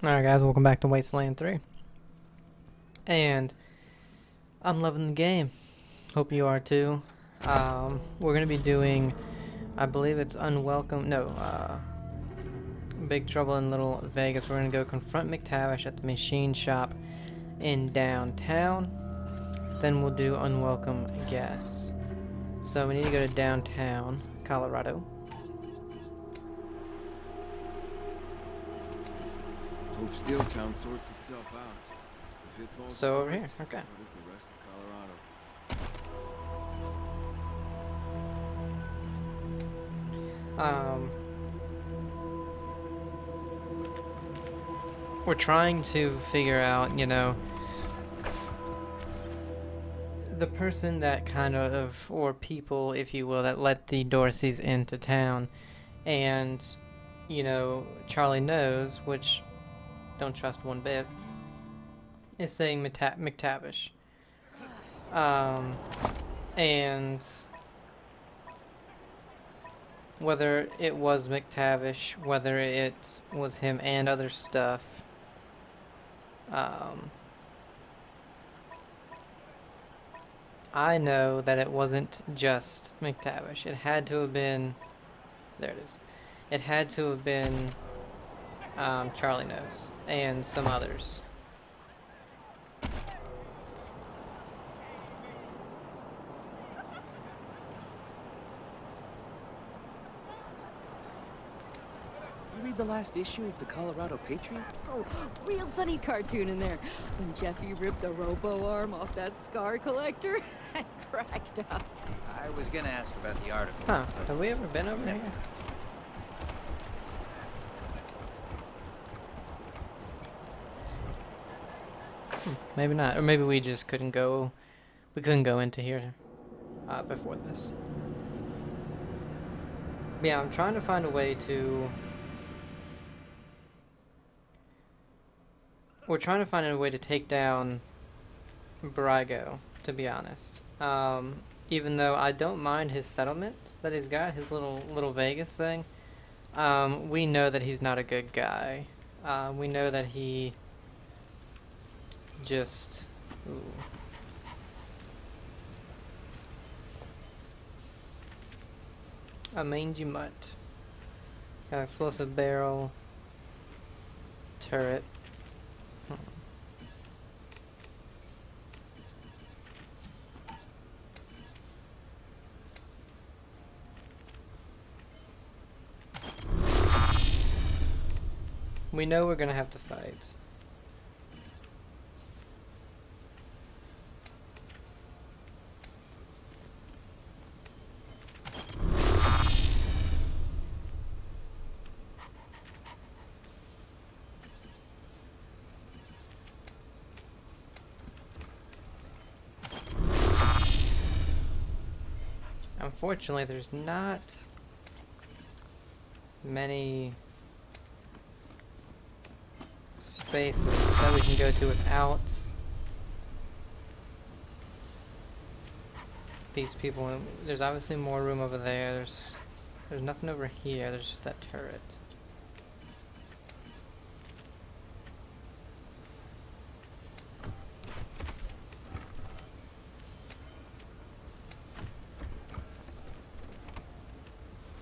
Alright guys, welcome back to Wasteland 3. And I'm loving the game. Hope you are too. We're gonna be doing, I believe it's Big Trouble in Little Vegas. We're gonna go confront McTavish at the machine shop in downtown. Then we'll do Unwelcome Guests. So we need to go to downtown, Colorado. Hope Steeltown sorts itself out. If it falls So over apart, here, okay. so does the rest of Colorado. We're trying to figure out, the person that kind of, or people, if you will, that let the Dorseys into town. And, Charlie knows, which don't trust one bit, is saying McTavish. And whether it was McTavish, whether it was him and other stuff, I know that it wasn't just McTavish. It had to have been, there it is. It had to have been Charlie knows and some others. You read the last issue of the Colorado Patriot? Oh, real funny cartoon in there. When Jeffy ripped the robo arm off that scar collector, I cracked up. I was gonna ask about the article. Huh, have we ever been over there? Maybe not, or maybe we just couldn't go, into here before this. But yeah, I'm trying to find a way to, we're trying to find a way to take down Brygo, to be honest. Even though I don't mind his settlement that he's got, his little Vegas thing, we know that he's not a good guy. We know that he just... Ooh. A mangy mutt. Got an explosive barrel. Turret. We know we're gonna have to fight. Unfortunately, there's not many spaces that we can go to without these people. There's obviously more room over there. There's nothing over here. There's just that turret.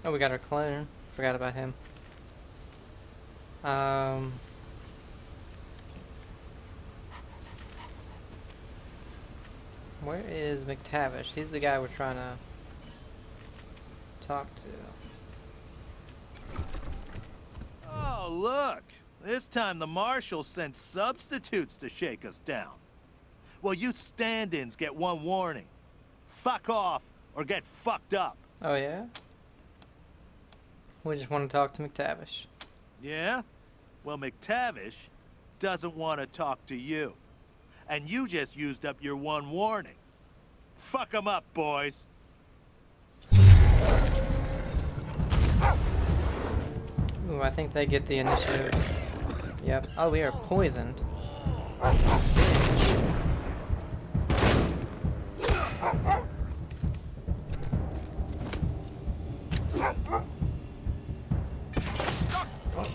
Oh, we got our clone. Forgot about him. Where is McTavish? He's the guy we're trying to talk to. Oh, look! This time the marshal sent substitutes to shake us down. Well, you stand-ins get one warning. Fuck off, or get fucked up. Oh, yeah? We just want to talk to McTavish. Yeah? Well, McTavish doesn't want to talk to you. And you just used up your one warning. Fuck 'em up, boys. Ooh, I think they get the initiative. Yep. Oh, we are poisoned.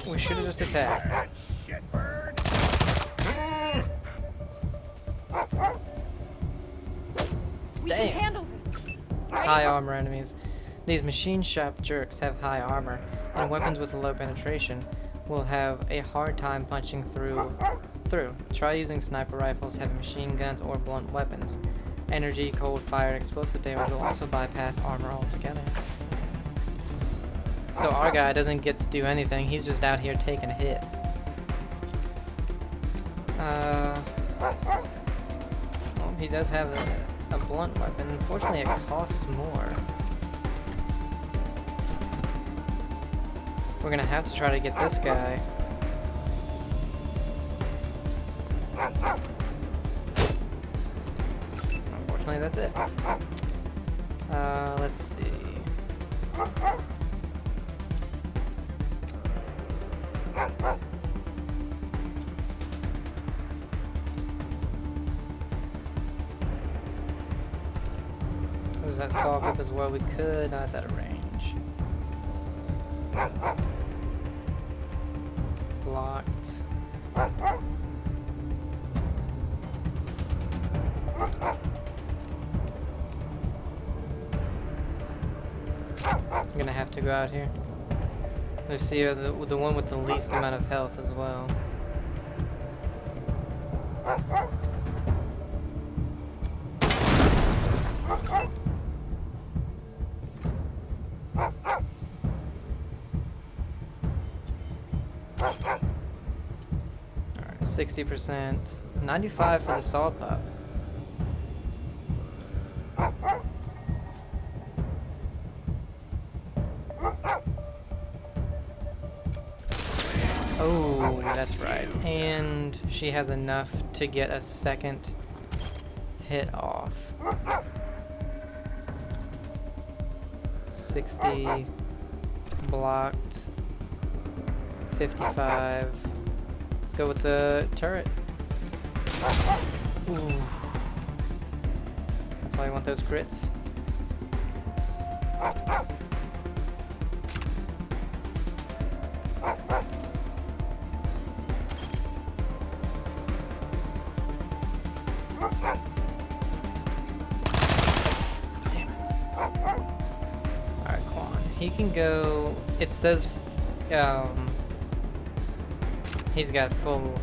We should have just attacked. Shitbird! We can Damn. handle this. Right? High armor enemies. These machine shop jerks have high armor, and weapons with low penetration will have a hard time punching through. Try using sniper rifles, heavy machine guns, or blunt weapons. Energy, cold fire, and explosive damage will also bypass armor altogether. So our guy doesn't get to do anything, he's just out here taking hits. Well, he does have a blunt weapon. Unfortunately, it costs more. We're gonna have to try to get this guy. Unfortunately, that's it. Let's see. Was that saw up as well? We could. No, it's out of range. Blocked. I'm gonna have to go out here. Let's see the one with the least amount of health as well. Alright, 60%. 95 for the saw pup. Oh, that's right. And she has enough to get a second hit off. 60 blocked. 55. Let's go with the turret. Ooh. That's why I want those crits. He can go. It says he's got full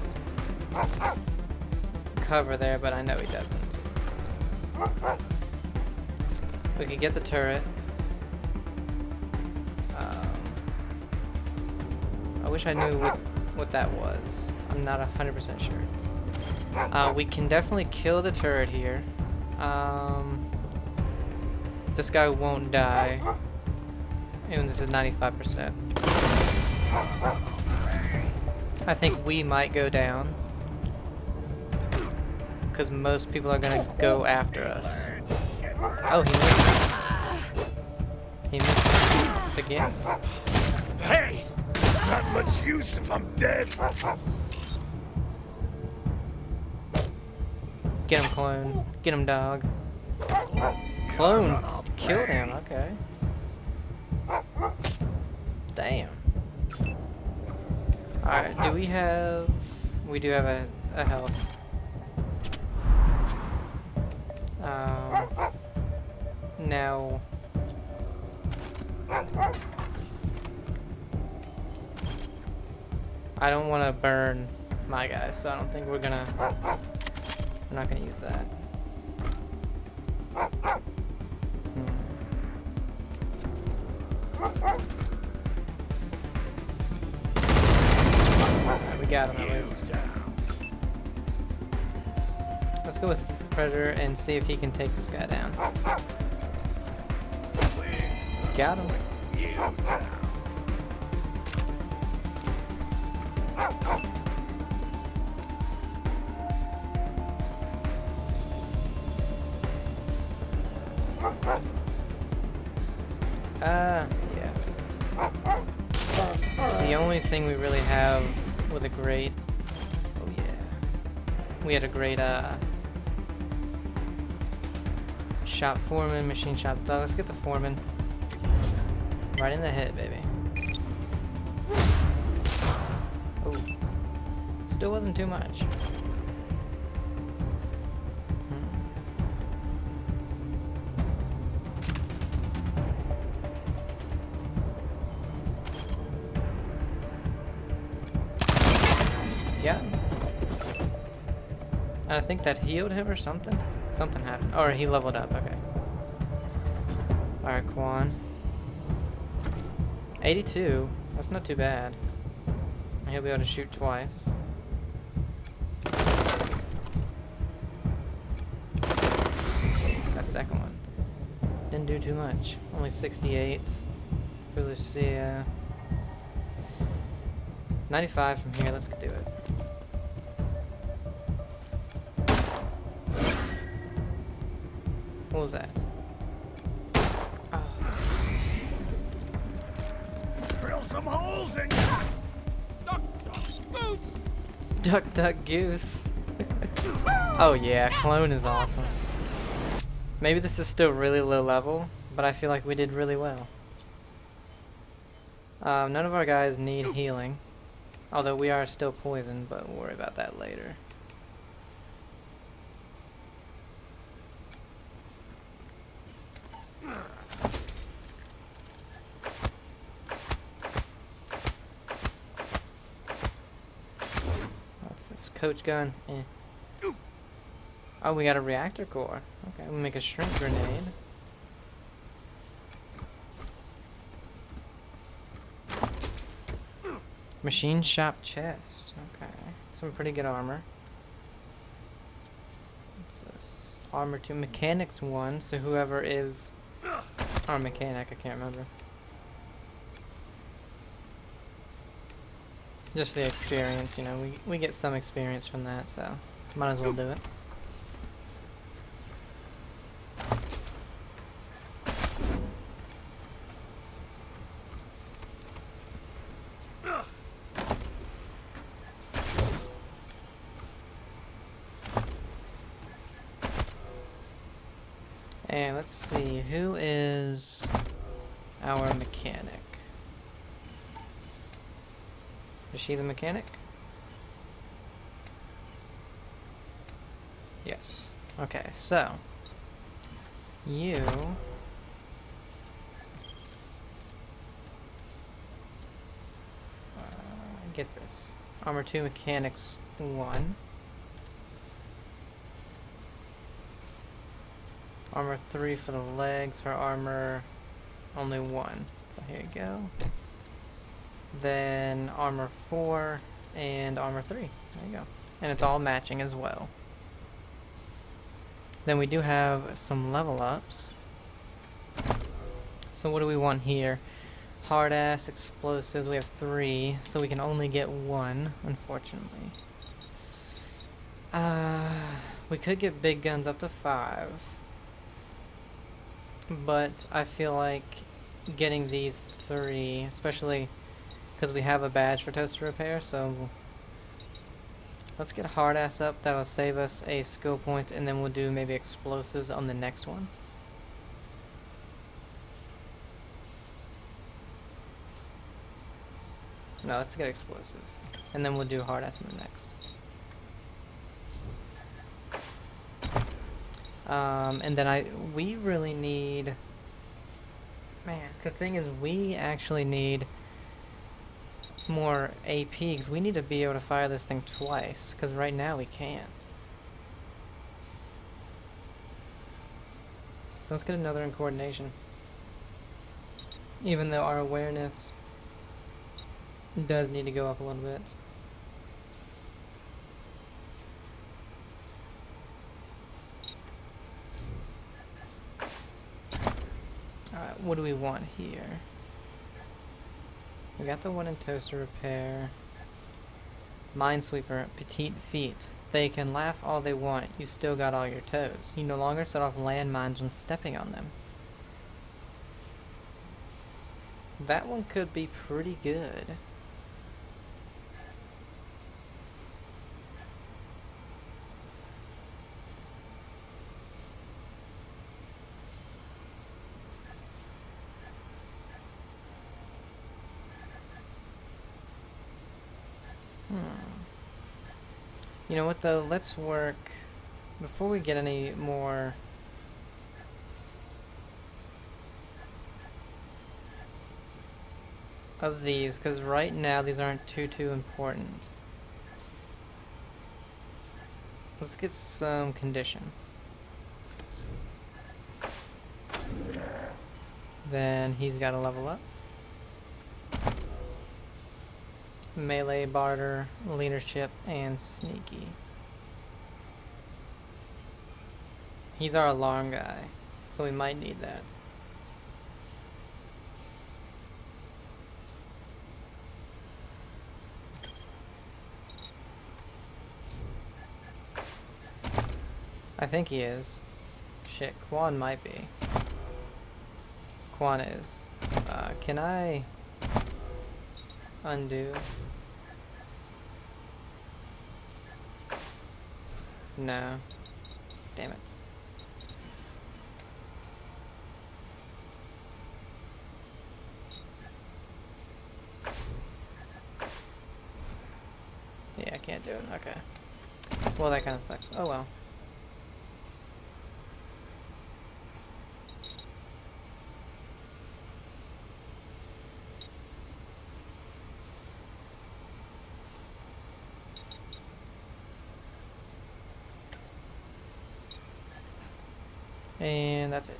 cover there, but I know he doesn't. We could get the turret. I wish I knew what that was. I'm not 100% sure. We can definitely kill the turret here. This guy won't die. Even this is 95%. I think we might go down. Because most people are gonna go after us. Oh, he missed. He missed again. Hey! Not much use if I'm dead. Get him, clone. Get him, dog. Clone killed him, okay. Damn. Alright, do we have... We do have a health. Now... I don't want to burn my guy, so I don't think we're gonna... We're not gonna use that. Alright, we got him at least. Let's go with Predator and see if he can take this guy down. Got him. Yeah. It's the only thing we really have with a great... Oh yeah. We had a great, shop foreman, machine shop dog. Let's get the foreman. Right in the head, baby. Oh. Still wasn't too much. Yeah. And I think that healed him or something. Something happened. Or he leveled up. Okay. Alright, Quan. 82. That's not too bad. And he'll be able to shoot twice. That second one didn't do too much. Only 68 for Lucia. 95 from here. Let's do it. What was that? Oh. Drill some holes in Duck, duck, goose! Duck, duck, goose. Oh yeah, clone is awesome. Maybe this is still really low level, but I feel like we did really well. None of our guys need healing. Although we are still poisoned, but we'll worry about that later. What's this? Coach gun? Eh. Oh, we got a reactor core. Okay, we'll make a shrink grenade. Machine shop chest. Okay, some pretty good armor. What's this? Armor 2, mechanics 1. So whoever is our mechanic, I can't remember. Just the experience, you know. We get some experience from that, so might as well do it. And let's see, who is our mechanic? Is she the mechanic? Yes. Okay, so you get this. Armor 2, mechanics 1. Armor 3 for the legs, her armor only 1. So here you go. Then armor 4 and armor 3. There you go. And it's all matching as well. Then we do have some level ups. So what do we want here? Hard ass, explosives, we have 3, so we can only get 1, unfortunately. We could get big guns up to 5. But I feel like getting these 3, especially because we have a badge for toaster repair, so let's get hard ass up. That'll save us a skill point, and then we'll do maybe explosives on the next one. No, let's get explosives, and then we'll do hard ass in the next. And then we really need, man, the thing is we actually need more AP, because we need to be able to fire this thing twice, because right now we can't. So let's get another in coordination. Even though our awareness does need to go up a little bit. Alright, what do we want here? We got the one in toaster repair. Minesweeper, petite feet. They can laugh all they want, you still got all your toes. You no longer set off landmines when stepping on them. That one could be pretty good. You know what though, let's work, before we get any more of these, because right now these aren't too important. Let's get some condition. Then he's got to level up. Melee, barter, leadership, and sneaky. He's our alarm guy, so we might need that. I think he is. Shit, Quan might be. Quan is. Can I undo? No. Damn it. Yeah, I can't do it. Okay. Well, that kind of sucks. Oh well. And that's it.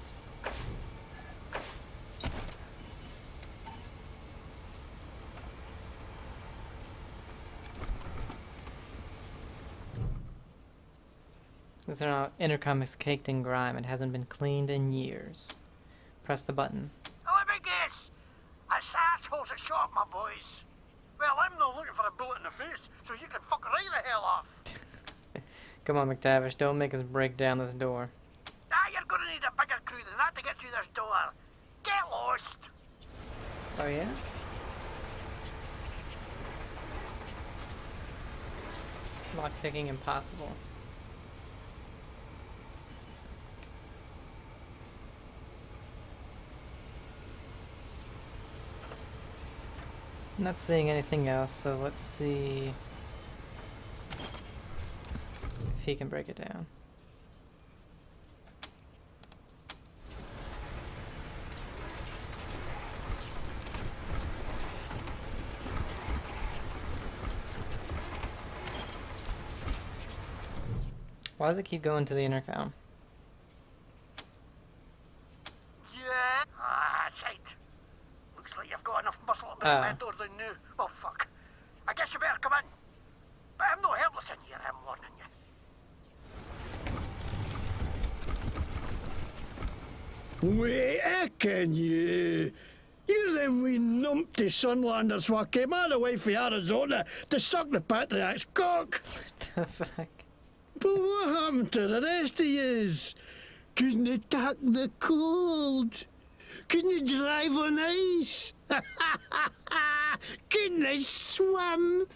This intercom is caked in grime. It hasn't been cleaned in years. Press the button. Now let me guess. It's assholes that shot my boys. Well, I'm not looking for a bullet in the face, so you can fuck right the hell off. Come on, McTavish. Don't make us break down this door. You're gonna need a bigger crew than that to get through this door. Get lost. Oh yeah? Lockpicking impossible. I'm not seeing anything else, so let's see if he can break it down. Why does it keep going to the intercom? Yeah. That's right. Looks like you've got enough muscle to break that door down now. Well, fuck. I guess you better come in. But I'm not helpless in here, I'm warning you. Wait a can you? You them wee numpty Sunlanders what came all the way from Arizona to suck the Patriarch's cock. What the fuck? But what happened to the rest of yous? Couldn't you tack the cold? Couldn't you drive on ice? Couldn't you swim?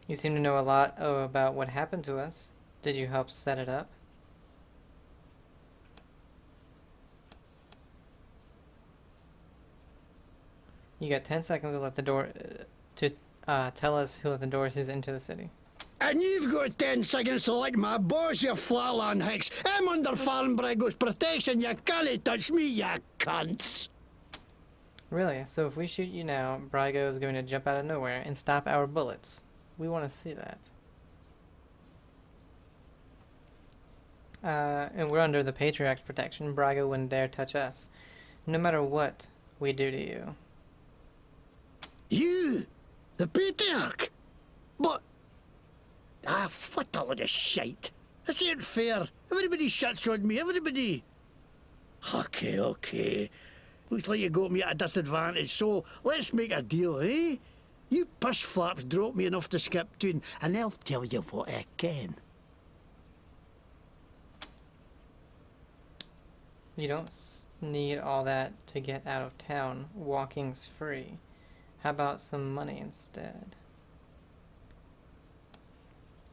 You seem to know a lot about what happened to us. Did you help set it up? You got 10 seconds to let the door tell us who let the Dorseys into the city. And you've got 10 seconds to like my boss, you flatland hicks. I'm under Farm Brygo's protection. You can't touch me, you cunts. Really? So if we shoot you now, Brygo is going to jump out of nowhere and stop our bullets. We want to see that. And we're under the Patriarch's protection. Brygo wouldn't dare touch us, no matter what we do to you. You? The Patriarch? But... what a load of shite. This ain't fair. Everybody shuts on me, everybody. Okay. Looks like you got me at a disadvantage, so let's make a deal, eh? You push flaps drop me enough to skip tune, and I'll tell you what I can. You don't need all that to get out of town. Walking's free. How about some money instead?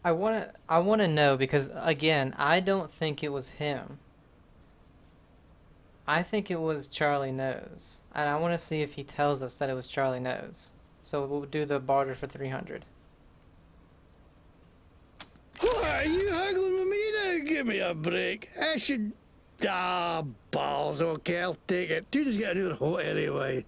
I wanna know because again, I don't think it was him. I think it was Charlie Knows, and I want to see if he tells us that it was Charlie Knows. So we'll do the barter for 300. What, are you haggling with me now? Give me a break. I should... balls. Okay, I'll take it. Tune's getting out hot anyway.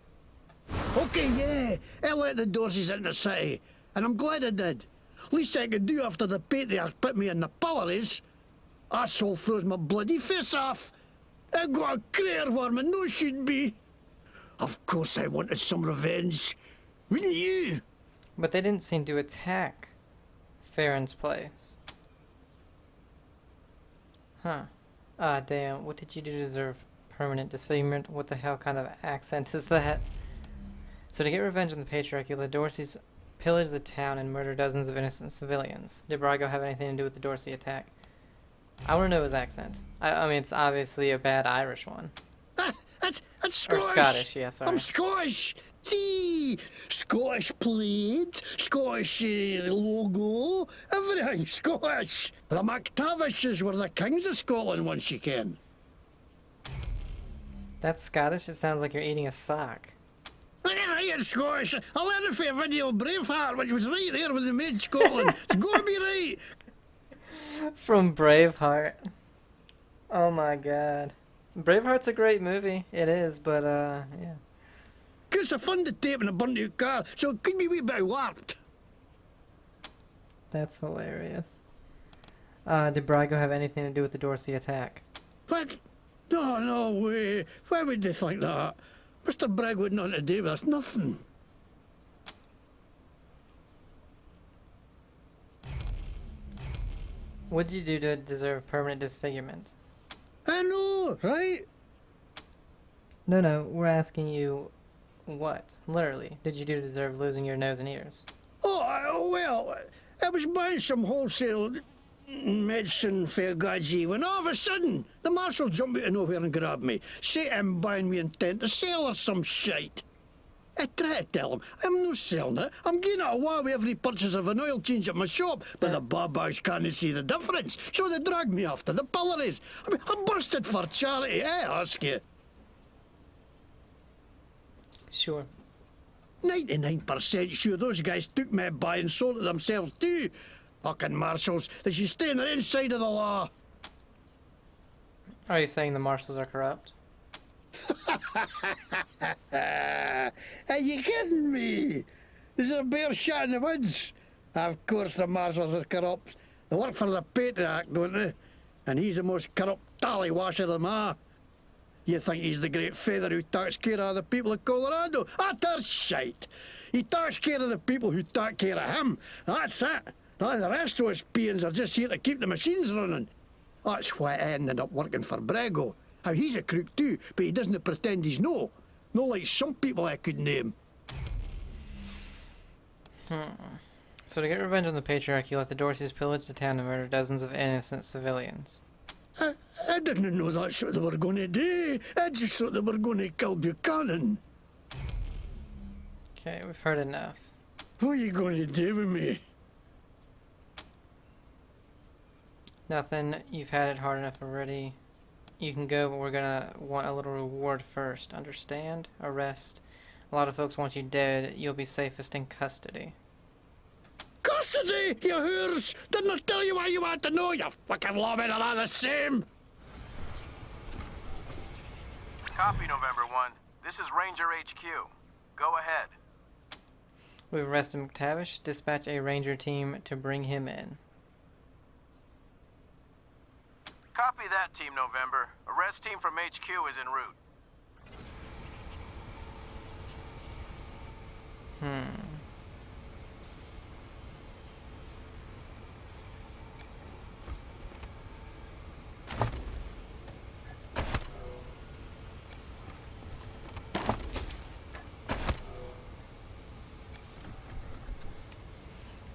Okay, yeah. I let the Dorseys into the city, and I'm glad I did. Least I could do after the patriarch put me in the pillories. Asshole froze my bloody face off. I got a crater where my nose should be. Of course I wanted some revenge. Wouldn't you? But they didn't seem to attack Farron's place. Huh. Ah, damn. What did you do to deserve permanent disfigurement? What the hell kind of accent is that? So to get revenge on the patriarchy, the Dorseys pillage the town and murder dozens of innocent civilians. Did Brygo have anything to do with the Dorsey attack? I want to know his accent. I mean, it's obviously a bad Irish one. That's Or Scottish. Scottish, yeah, sorry. I'm Scottish. See, Scottish plate, Scottish logo, everything Scottish. The McTavishes were the kings of Scotland once you can. That's Scottish? It sounds like you're eating a sock. Right, Scottish. I learned it from a video Braveheart, which was right there when they made Scotland. It's gotta be right. From Braveheart. Oh my god. Braveheart's a great movie. It is, but yeah. It's a fun to tape in a burnt out car, so it could be a wee bit warped. That's hilarious. Did Brygo have anything to do with the Dorsey attack? What? No way. Why would they think that? Mr. Bragg would nothing to do with us, nothing. What did you do to deserve permanent disfigurement? I know, right? No, we're asking you what, literally, did you do to deserve losing your nose and ears? Well, I was buying some wholesale medicine for Gaji when all of a sudden the marshal jumped out of nowhere and grabbed me. Say I'm buying me intent to sell or some shite. I try to tell him I'm no selling it. I'm getting it away with every purchase of an oil change at my shop, but the babags can't see the difference, so they drag me off to the pillories. I mean, I'm busted for charity, I ask you. Sure. 99% sure those guys took my buy and sold it themselves too. Fucking marshals, they should stay on the inside of the law. Are you saying the marshals are corrupt? Are you kidding me? This is a bear shot in the woods. Of course the marshals are corrupt. They work for the patriarch, don't they? And he's the most corrupt tallywasher of them all. You think he's the great feather who takes care of the people of Colorado? That's shite. He takes care of the people who take care of him. That's it. Now the rest of us peons are just here to keep the machines running. That's why I ended up working for Brygo. How he's a crook too, but he doesn't pretend he's no. No like some people I could name. So to get revenge on the patriarch, you let the Dorseys pillage the town and murder dozens of innocent civilians. I didn't know that's what they were going to do. I just thought they were going to kill Buchanan. Okay, we've heard enough. What are you going to do with me? Nothing. You've had it hard enough already. You can go, but we're gonna want a little reward first. Understand? Arrest. A lot of folks want you dead. You'll be safest in custody. Custody, you whores! Didn't I tell you why you want to know? You fucking lawmen are all the same! Copy, November 1. This is Ranger HQ. Go ahead. We've arrested McTavish. Dispatch a ranger team to bring him in. Copy that, Team November. Arrest team from HQ is en route.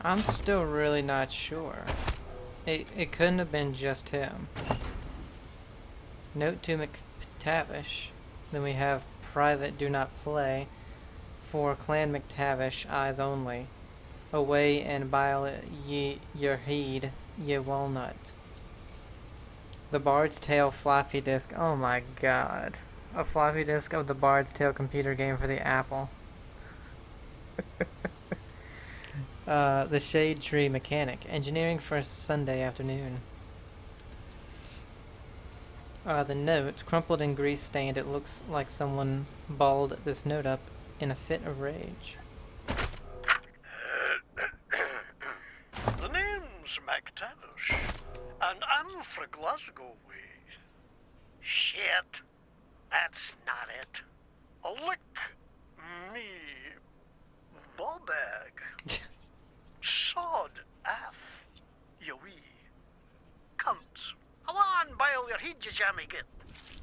I'm still really not sure. It couldn't have been just him. Note to McTavish. Then we have Private Do Not Play. For Clan McTavish, eyes only. Away and bile ye your heed, ye walnut. The Bard's Tale floppy disk. Oh my god. A floppy disk of the Bard's Tale computer game for the Apple. The Shade Tree Mechanic. Engineering for Sunday afternoon. The note, crumpled and grease-stained, it looks like someone balled this note up in a fit of rage. and I'm for Glasgow way. Shit, that's not it. Lick me the bag. Sod F, you wee cunts. Come on, bile your head, you jammy git.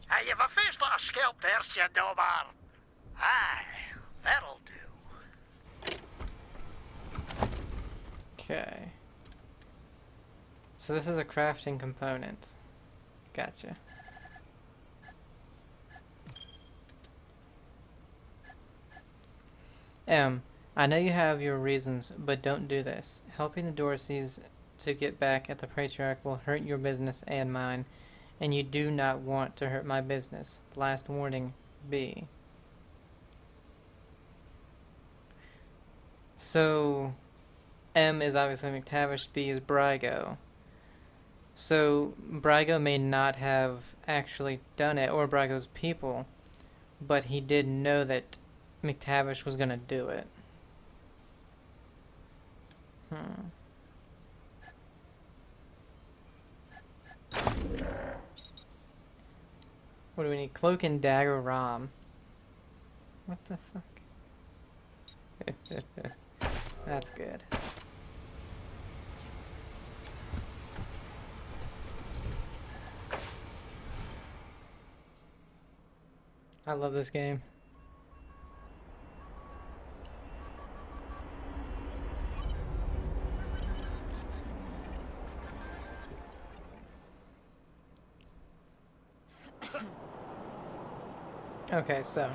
Hey, you've a face like a scalp there, you dobar. Aye, that'll do. Okay. So this is a crafting component. Gotcha. I know you have your reasons, but don't do this. Helping the Dorseys to get back at the Patriarch will hurt your business and mine, and you do not want to hurt my business. Last warning, B. So, M is obviously McTavish, B is Brygo. So, Brygo may not have actually done it, or Brygo's people, but he did know that McTavish was gonna do it. What do we need? Cloak and dagger Rom. What the fuck? That's good. I love this game. Okay, so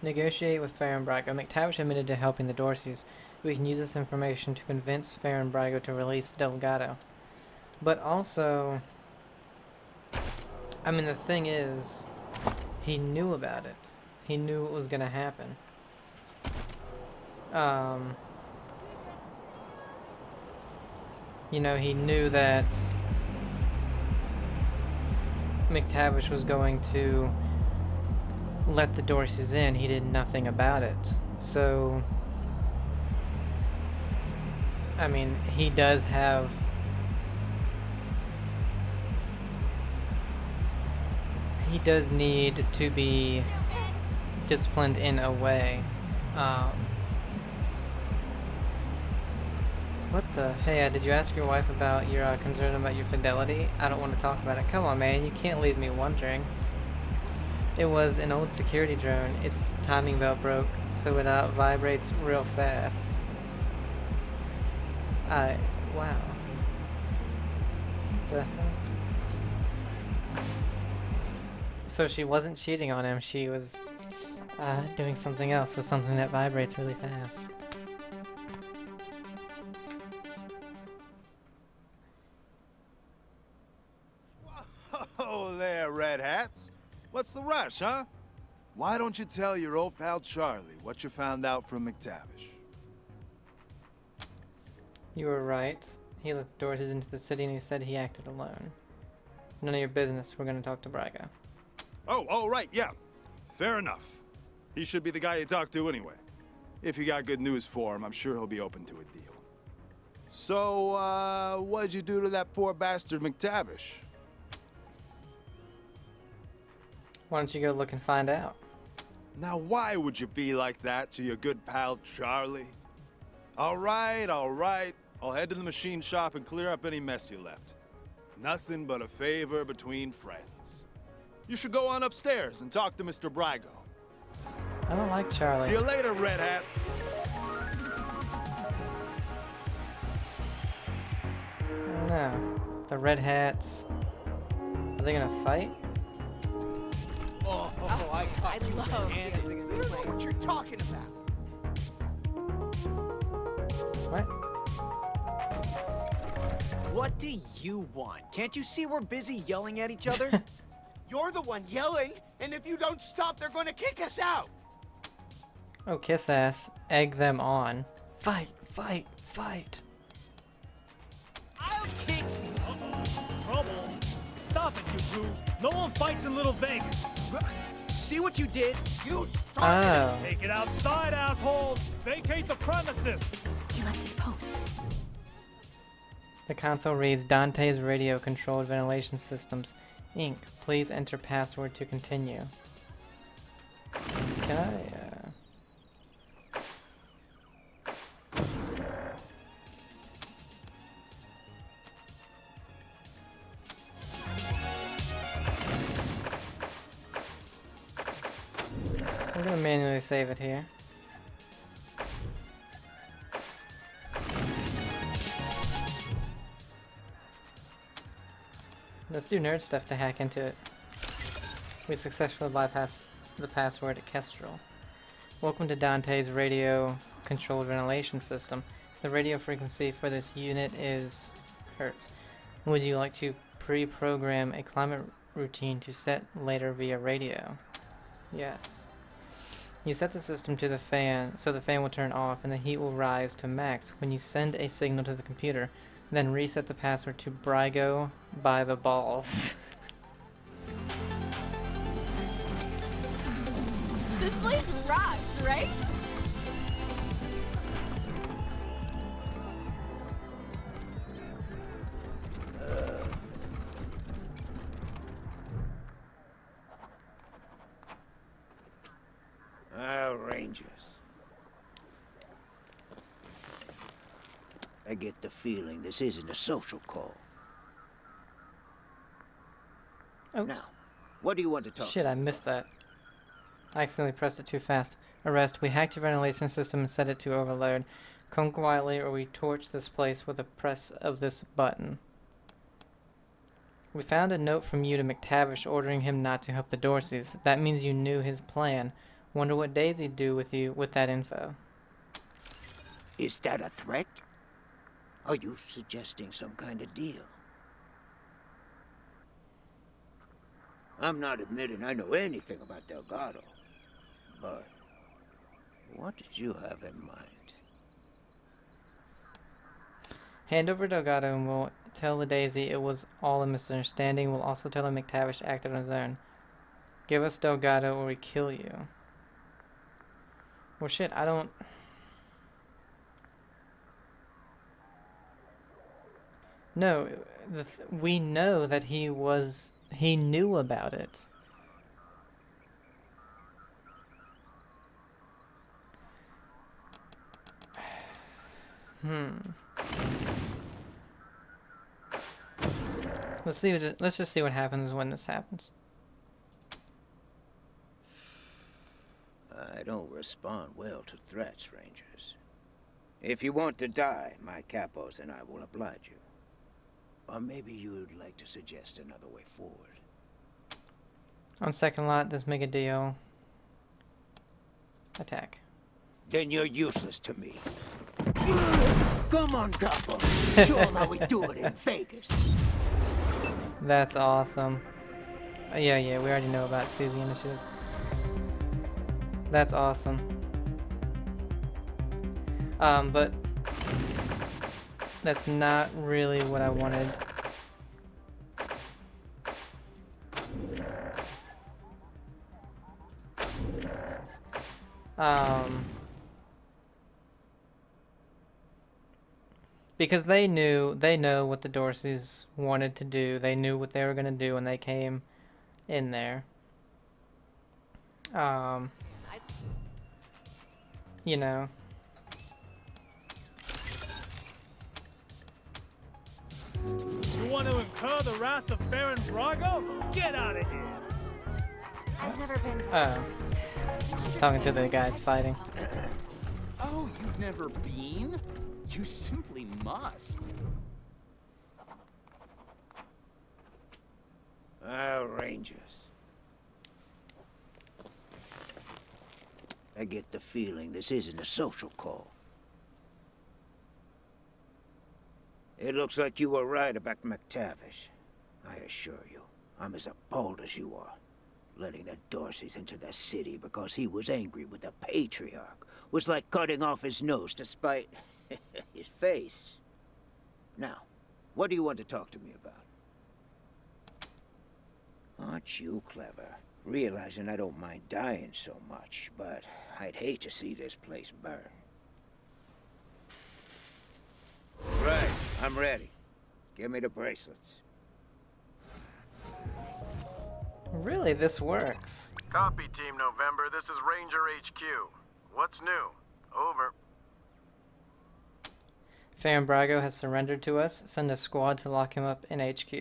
negotiate with Fair and Brygo. McTavish admitted to helping the Dorseys. We can use this information to convince Fair and Brygo to release Delgado. But also, I mean, the thing is, he knew about it. He knew it was gonna happen. You know, he knew that McTavish was going to let the Dorseys in. He did nothing about it. So, I mean, he does have he does need to be disciplined in a way. What the? Hey, did you ask your wife about your concern about your fidelity? I don't want to talk about it. Come on, man, you can't leave me wondering. It was an old security drone. Its timing belt broke, so it vibrates real fast. Wow. The hell? So she wasn't cheating on him, she was doing something else with something that vibrates really fast. Oh, there, Red Hats. What's the rush, huh? Why don't you tell your old pal Charlie what you found out from McTavish? You were right. He let the Dorseys into the city and he said he acted alone. None of your business. We're gonna talk to Brygo. Oh, right, yeah. Fair enough. He should be the guy you talk to anyway. If you got good news for him, I'm sure he'll be open to a deal. So, what'd you do to that poor bastard McTavish? Why don't you go look and find out? Now, why would you be like that to your good pal Charlie? All right. I'll head to the machine shop and clear up any mess you left. Nothing but a favor between friends. You should go on upstairs and talk to Mr. Brygo. I don't like Charlie. See you later, Red Hats. I don't know. The Red Hats. Are they gonna fight? Oh, I love dancing in this place. I don't know what you're talking about. What? What do you want? Can't you see we're busy yelling at each other? You're the one yelling, and if you don't stop, they're going to kick us out. Oh, kiss ass. Egg them on. Fight, fight, fight. I'll kick you. Trouble? Stop it, you two. No one fights in Little Vegas. see what you did? You started Oh. Take it outside, assholes! Vacate the premises! He left his post. The console reads Dante's radio controlled ventilation systems, Inc. Please enter password to continue. Can I, I'm gonna manually save it here. Let's do nerd stuff to hack into it. We successfully bypassed the password at Kestrel. Welcome to Dante's radio controlled ventilation system. The radio frequency for this unit is Hertz. Would you like to pre-program a climate routine to set later via radio? Yes. You set the system to the fan, so the fan will turn off and the heat will rise to max when you send a signal to the computer. Then reset the password to Brygo by the balls. This place rocks, right? Rangers. I get the feeling this isn't a social call. Oops. Now, what do you want to talk Shit, to I me missed about? that. I accidentally pressed it too fast. Arrest. We hacked your ventilation system and set it to overload. Come quietly or we torch this place with a press of this button. We found a note from you to McTavish ordering him not to help the Dorseys. That means you knew his plan. Wonder what Daisy'd do with you with that info. Is that a threat? Are you suggesting some kind of deal? I'm not admitting I know anything about Delgado, but what did you have in mind? Hand over Delgado and we'll tell the Daisy it was all a misunderstanding. We'll also tell him McTavish acted on his own. Give us Delgado or we kill you. Well, shit, I don't... No, we know that he knew about it. Let's just see what happens when this happens. I don't respond well to threats, Rangers. If you want to die, my capos and I will oblige you. Or maybe you'd like to suggest another way forward. On second lot, let's make a deal. Attack. Then you're useless to me. Come on, capos. Show 'em how we do it in Vegas. That's awesome. Yeah, we already know about Susie Initiative. That's awesome. But that's not really what I wanted. Because they know what the Dorseys wanted to do. They knew what they were gonna do when they came in there. You know. You want to incur the wrath of Baron Brygo? Get out of here! I've never been to Talking to the guys fighting. Oh, you've never been? You simply must. Rangers. I get the feeling this isn't a social call. It looks like you were right about McTavish. I assure you, I'm as appalled as you are. Letting the Dorseys into the city because he was angry with the Patriarch was like cutting off his nose to spite his face. Now, what do you want to talk to me about? Aren't you clever? realizing I don't mind dying so much, but I'd hate to see this place burn. Right, I'm ready. Give me the bracelets. Really, this works. Copy, Team November. This is Ranger HQ. What's new? Over. Farron Brygo has surrendered to us. Send a squad to lock him up in HQ.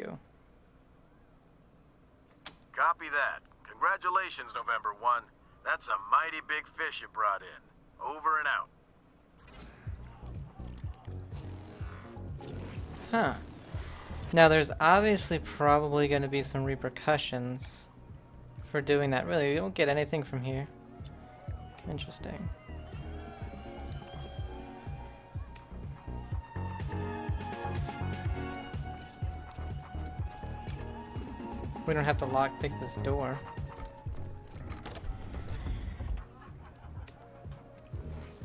Copy that. Congratulations, November 1. That's a mighty big fish you brought in. Over and out. Huh. Now, there's obviously probably going to be some repercussions for doing that. Really, we don't get anything from here. Interesting. We don't have to lockpick this door.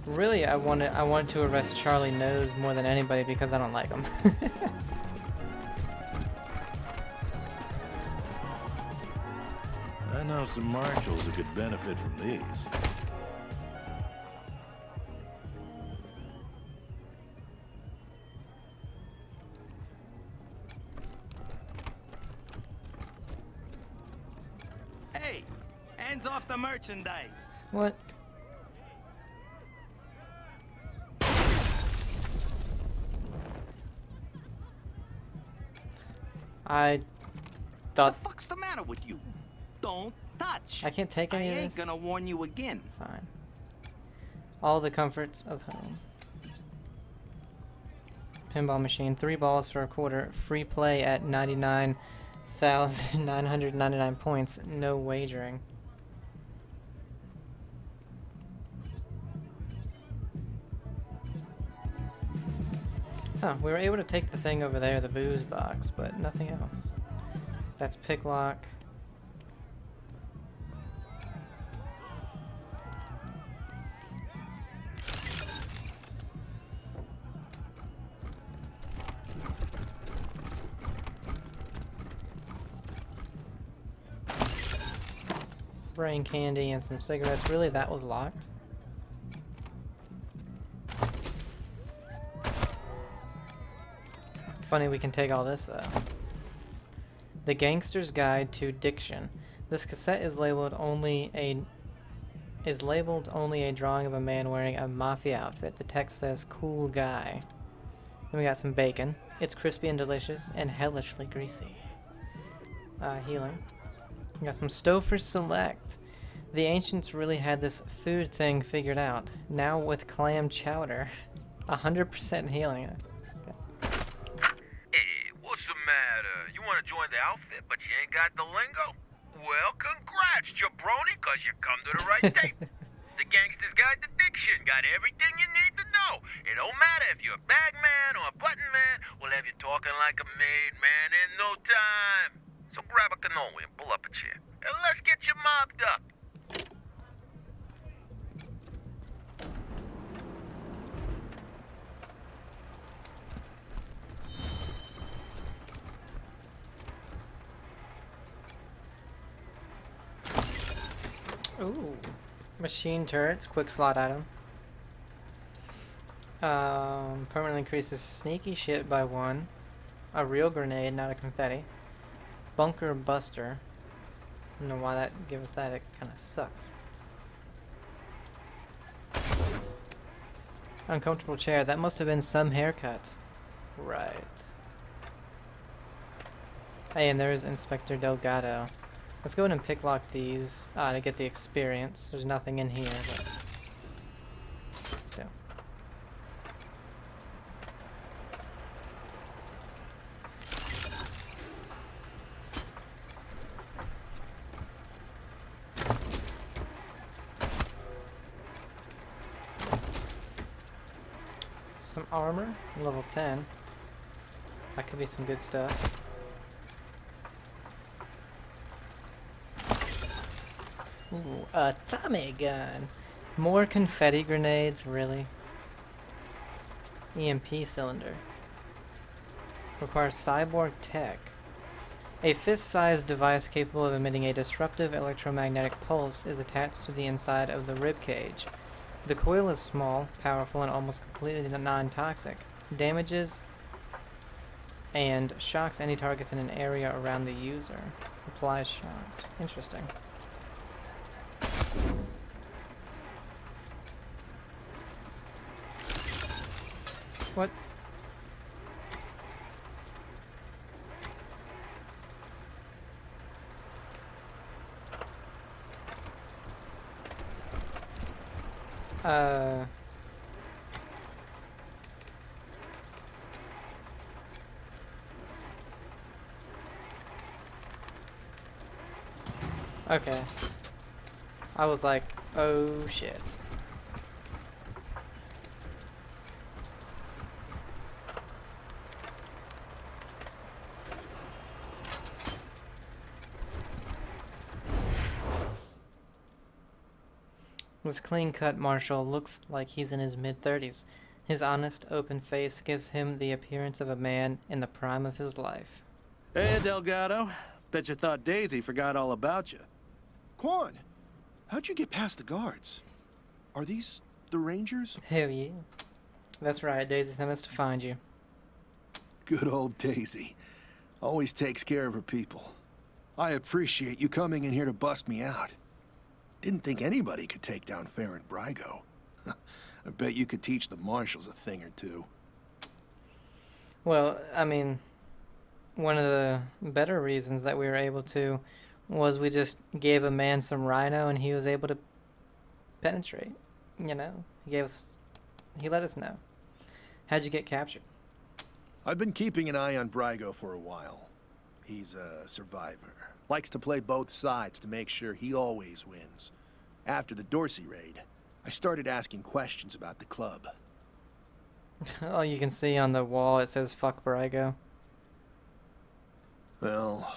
Really, I wanted to arrest Charlie Nose more than anybody because I don't like him. I know some marshals who could benefit from these. Hey, hands off the merchandise. What? I thought... What the fuck's the matter with you? Don't touch. I can't take any of I ain't this? gonna warn you again. Fine. All the comforts of home. Pinball machine, 3 balls for a quarter. Free play at 99,999 points. No wagering. Huh, we were able to take the thing over there, the booze box, but nothing else. That's picklock. Brain candy and some cigarettes. Really, that was locked? Funny we can take all this though. The Gangster's Guide to Diction. This cassette is labeled only a drawing of a man wearing a mafia outfit. The text says "cool guy." Then we got some bacon. It's crispy and delicious and hellishly greasy. Healing. We got some Stouffer Select. The ancients really had this food thing figured out. Now with clam chowder. 100% healing. Hey, what's the matter? You want to join the outfit, but you ain't got the lingo? Well, congrats, jabroni, because you come to the right tape. The Gangster's Guide to Diction got everything you need to know. It don't matter if you're a bag man or a button man. We'll have you talking like a made man in no time. So grab a cannoli and pull up a chair. And let's get you mobbed up. Ooh. Machine turrets, quick slot item. Permanently increases sneaky shit by 1. A real grenade, not a confetti. Bunker buster. I don't know why that give us that, it kinda sucks. Uncomfortable chair, that must have been some haircut. Right. Hey, and there's Inspector Delgado. Let's go ahead and picklock these to get the experience. There's nothing in here, but still. Some armor, level 10. That could be some good stuff. Ooh, a Tommy gun. More confetti grenades, really? EMP cylinder. Requires cyborg tech. A fist-sized device capable of emitting a disruptive electromagnetic pulse is attached to the inside of the rib cage. The coil is small, powerful, and almost completely non-toxic. Damages and shocks any targets in an area around the user. Applies shock. Interesting. What? Okay. I was like, oh shit. This clean-cut marshal looks like he's in his mid-30s. His honest, open face gives him the appearance of a man in the prime of his life. Hey, Delgado. Bet you thought Daisy forgot all about you. Quan, how'd you get past the guards? Are these the Rangers? Hell yeah. That's right, Daisy sent us to find you. Good old Daisy. Always takes care of her people. I appreciate you coming in here to bust me out. Didn't think anybody could take down Farron Brygo. I bet you could teach the marshals a thing or two. Well, I mean, one of the better reasons that we were able to was we just gave a man some rhino and he was able to penetrate. You know, he let us know. How'd you get captured? I've been keeping an eye on Brygo for a while. He's a survivor. Likes to play both sides to make sure he always wins. After the Dorsey raid, I started asking questions about the club. Oh, you can see on the wall it says "fuck Brygo." Well,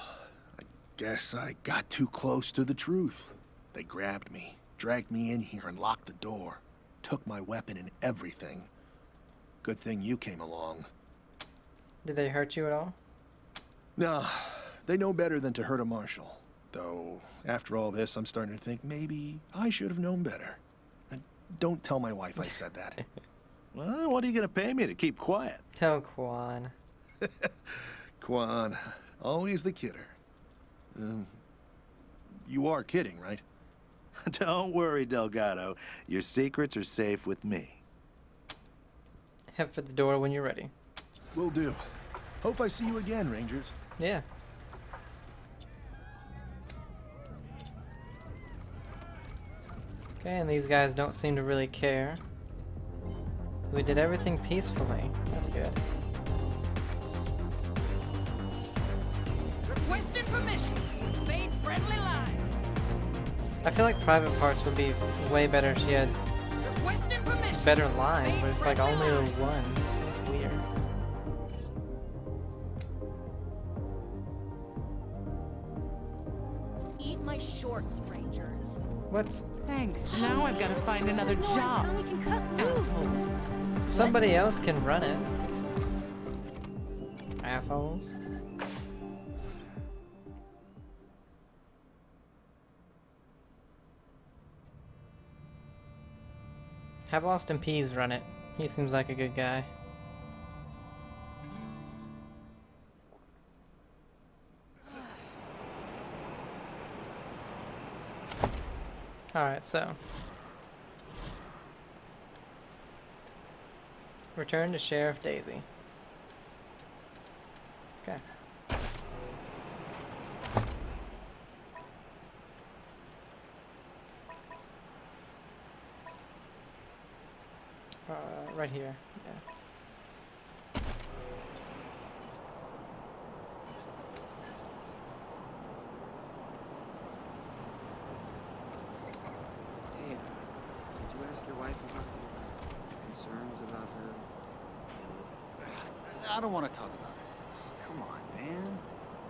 I guess I got too close to the truth. They grabbed me, dragged me in here and locked the door. Took my weapon and everything. Good thing you came along. Did they hurt you at all? No, they know better than to hurt a marshal. Though, after all this, I'm starting to think maybe I should have known better. And don't tell my wife I said that. Well, what are you gonna pay me to keep quiet? Tell Quan. Quan, always the kidder. You are kidding, right? Don't worry, Delgado. Your secrets are safe with me. Head for the door when you're ready. Will do. Hope I see you again, Rangers. Yeah. Okay, and these guys don't seem to really care. We did everything peacefully. That's good. Requesting permission to invade friendly lines. I feel like private parts would be way better if she had Requesting permission. better line, but it's like only the one. It's weird. Eat my shorts, Rangers. What? Thanks. Now I've got to find another There's more in job. town we can cut loose. Assholes. Somebody else can run it. Assholes. Have Lost in Peas run it. He seems like a good guy. Alright, so. Return to Sheriff Daisy. Okay. Right here, yeah. Hey, did you ask your wife about her concerns about her ability? I don't want to talk about it. Come on, man.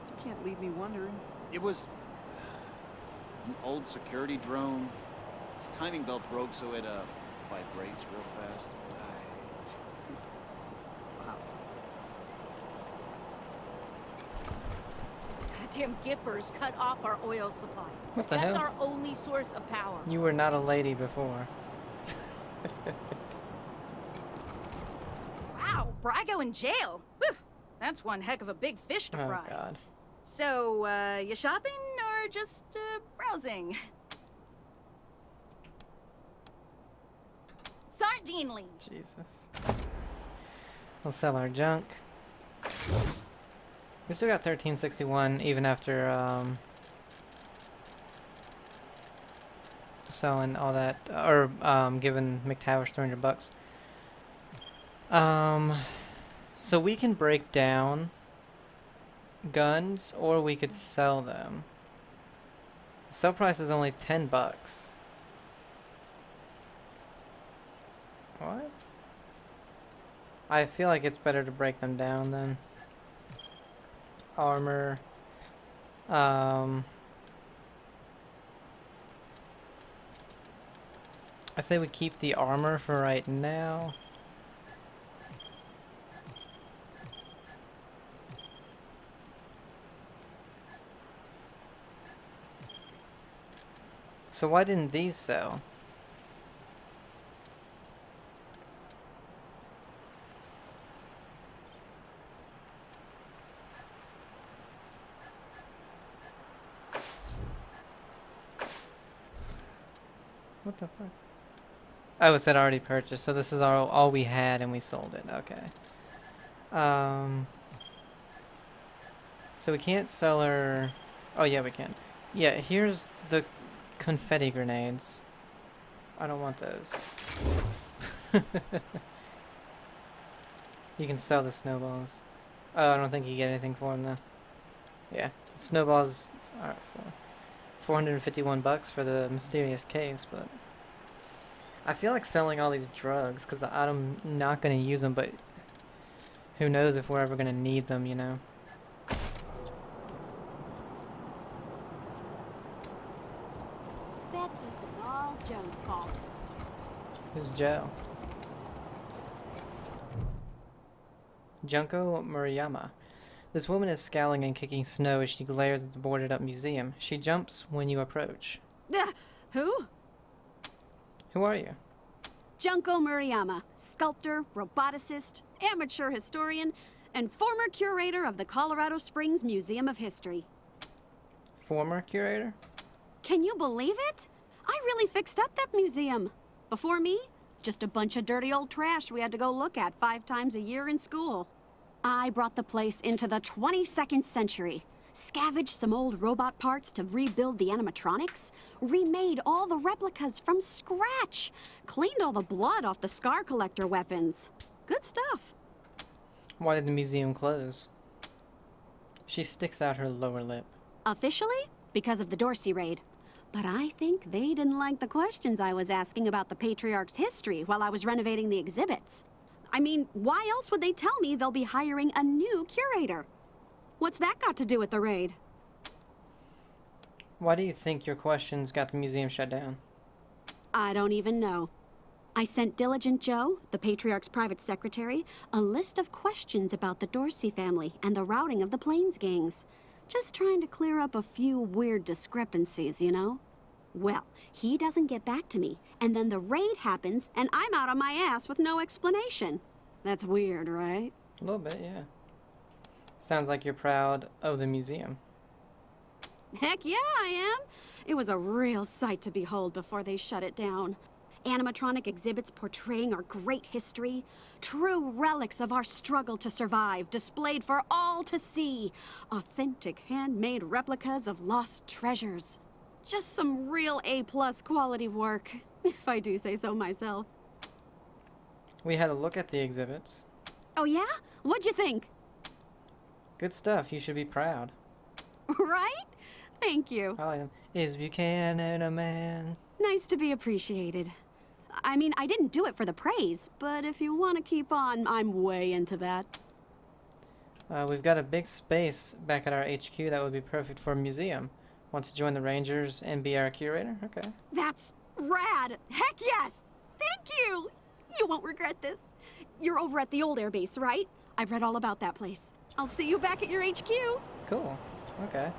You can't leave me wondering. It was an old security drone. Its timing belt broke, so it vibrates real fast. Wow. goddamn Gippers cut off our oil supply. What the That's hell? our only source of power. You were not a lady before. Wow, Brygo in jail. Whew, that's one heck of a big fish to fry. Oh god. So, you shopping or just browsing? Sardine lean. Jesus. We'll sell our junk. We still got 1361 even after selling all that, or giving McTavish $300. So we can break down guns, or we could sell them. The sell price is only $10. What? I feel like it's better to break them down then. Armor. I say we keep the armor for right now. So why didn't these sell? What the fuck? Oh, it said already purchased, so this is all we had and we sold it. Okay. So we can't sell her... Oh yeah, we can. Yeah, here's the confetti grenades. I don't want those. You can sell the snowballs. Oh, I don't think you get anything for them though. Yeah, the snowballs are for $451 for the mysterious case, but I feel like selling all these drugs because I'm not going to use them, but who knows if we're ever going to need them, you know? Bet this is all Joe's fault. Who's Joe? Junko Murayama. This woman is scowling and kicking snow as she glares at the boarded up museum. She jumps when you approach. Who? Who are you? Junko Murayama, sculptor, roboticist, amateur historian, and former curator of the Colorado Springs Museum of History. Former curator? Can you believe it? I really fixed up that museum. Before me, just a bunch of dirty old trash we had to go look at 5 times a year in school. I brought the place into the 22nd century, scavenged some old robot parts to rebuild the animatronics, remade all the replicas from scratch, cleaned all the blood off the scar collector weapons. Good stuff. Why did the museum close? She sticks out her lower lip. Officially, because of the Dorsey raid. But I think they didn't like the questions I was asking about the Patriarch's history while I was renovating the exhibits. I mean, why else would they tell me they'll be hiring a new curator? What's that got to do with the raid? Why do you think your questions got the museum shut down? I don't even know. I sent Diligent Joe, the Patriarch's private secretary, a list of questions about the Dorsey family and the routing of the Plains gangs. Just trying to clear up a few weird discrepancies, you know? Well, he doesn't get back to me, and then the raid happens, and I'm out on my ass with no explanation. That's weird, right? A little bit, yeah. Sounds like you're proud of the museum. Heck yeah, I am. It was a real sight to behold before they shut it down. Animatronic exhibits portraying our great history, true relics of our struggle to survive, displayed for all to see. Authentic handmade replicas of lost treasures. Just some real A-plus quality work, if I do say so myself. We had a look at the exhibits. Oh yeah? What'd you think? Good stuff. You should be proud. Right? Thank you. I like them. Is Buchanan a man? Nice to be appreciated. I mean, I didn't do it for the praise, but if you want to keep on, I'm way into that. We've got a big space back at our HQ that would be perfect for a museum. Want to join the Rangers and be our curator? Okay. That's rad! Heck yes! Thank you! You won't regret this. You're over at the old airbase, right? I've read all about that place. I'll see you back at your HQ. Cool. Okay.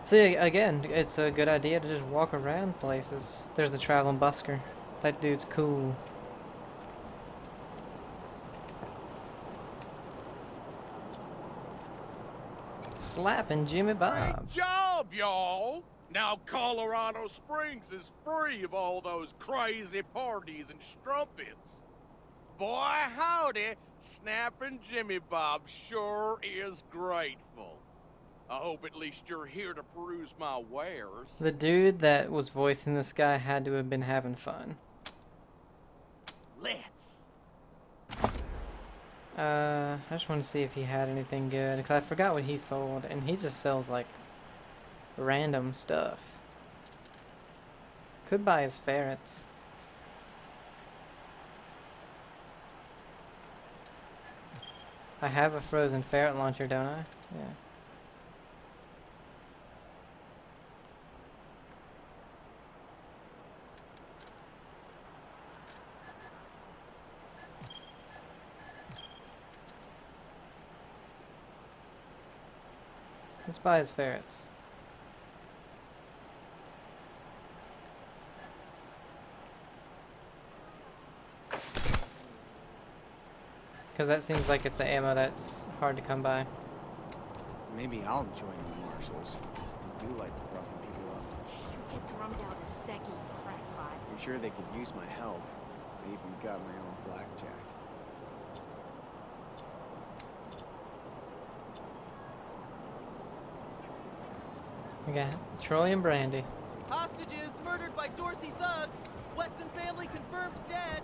See, again, it's a good idea to just walk around places. There's the traveling busker. That dude's cool. Slapping Jimmy Bob. Great job, y'all! Now Colorado Springs is free of all those crazy parties and strumpets. Boy, howdy, Snapping Jimmy Bob sure is grateful. I hope at least you're here to peruse my wares. The dude that was voicing this guy had to have been having fun. Let's. I just want to see if he had anything good, because I forgot what he sold, and he just sells, like, random stuff. Could buy his ferrets. I have a frozen ferret launcher, don't I? Yeah. Let's buy his ferrets. Because that seems like it's the ammo that's hard to come by. Maybe I'll join the marshals. I do like roughing people up. You get drummed out in a second, you crackpot. I'm sure they could use my help. I even got my own blackjack. We got Troy and Brandy. Hostages murdered by Dorsey thugs. Weston family confirmed dead.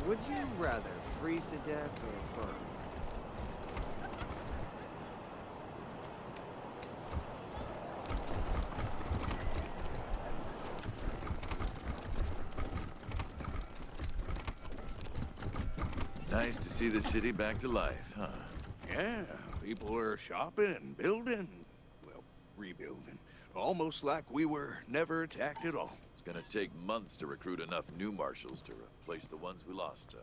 Would you rather freeze to death or burn? Nice to see the city back to life, huh? Yeah, people are shopping, building, well, rebuilding. Almost like we were never attacked at all. It's gonna take months to recruit enough new marshals to replace the ones we lost, though.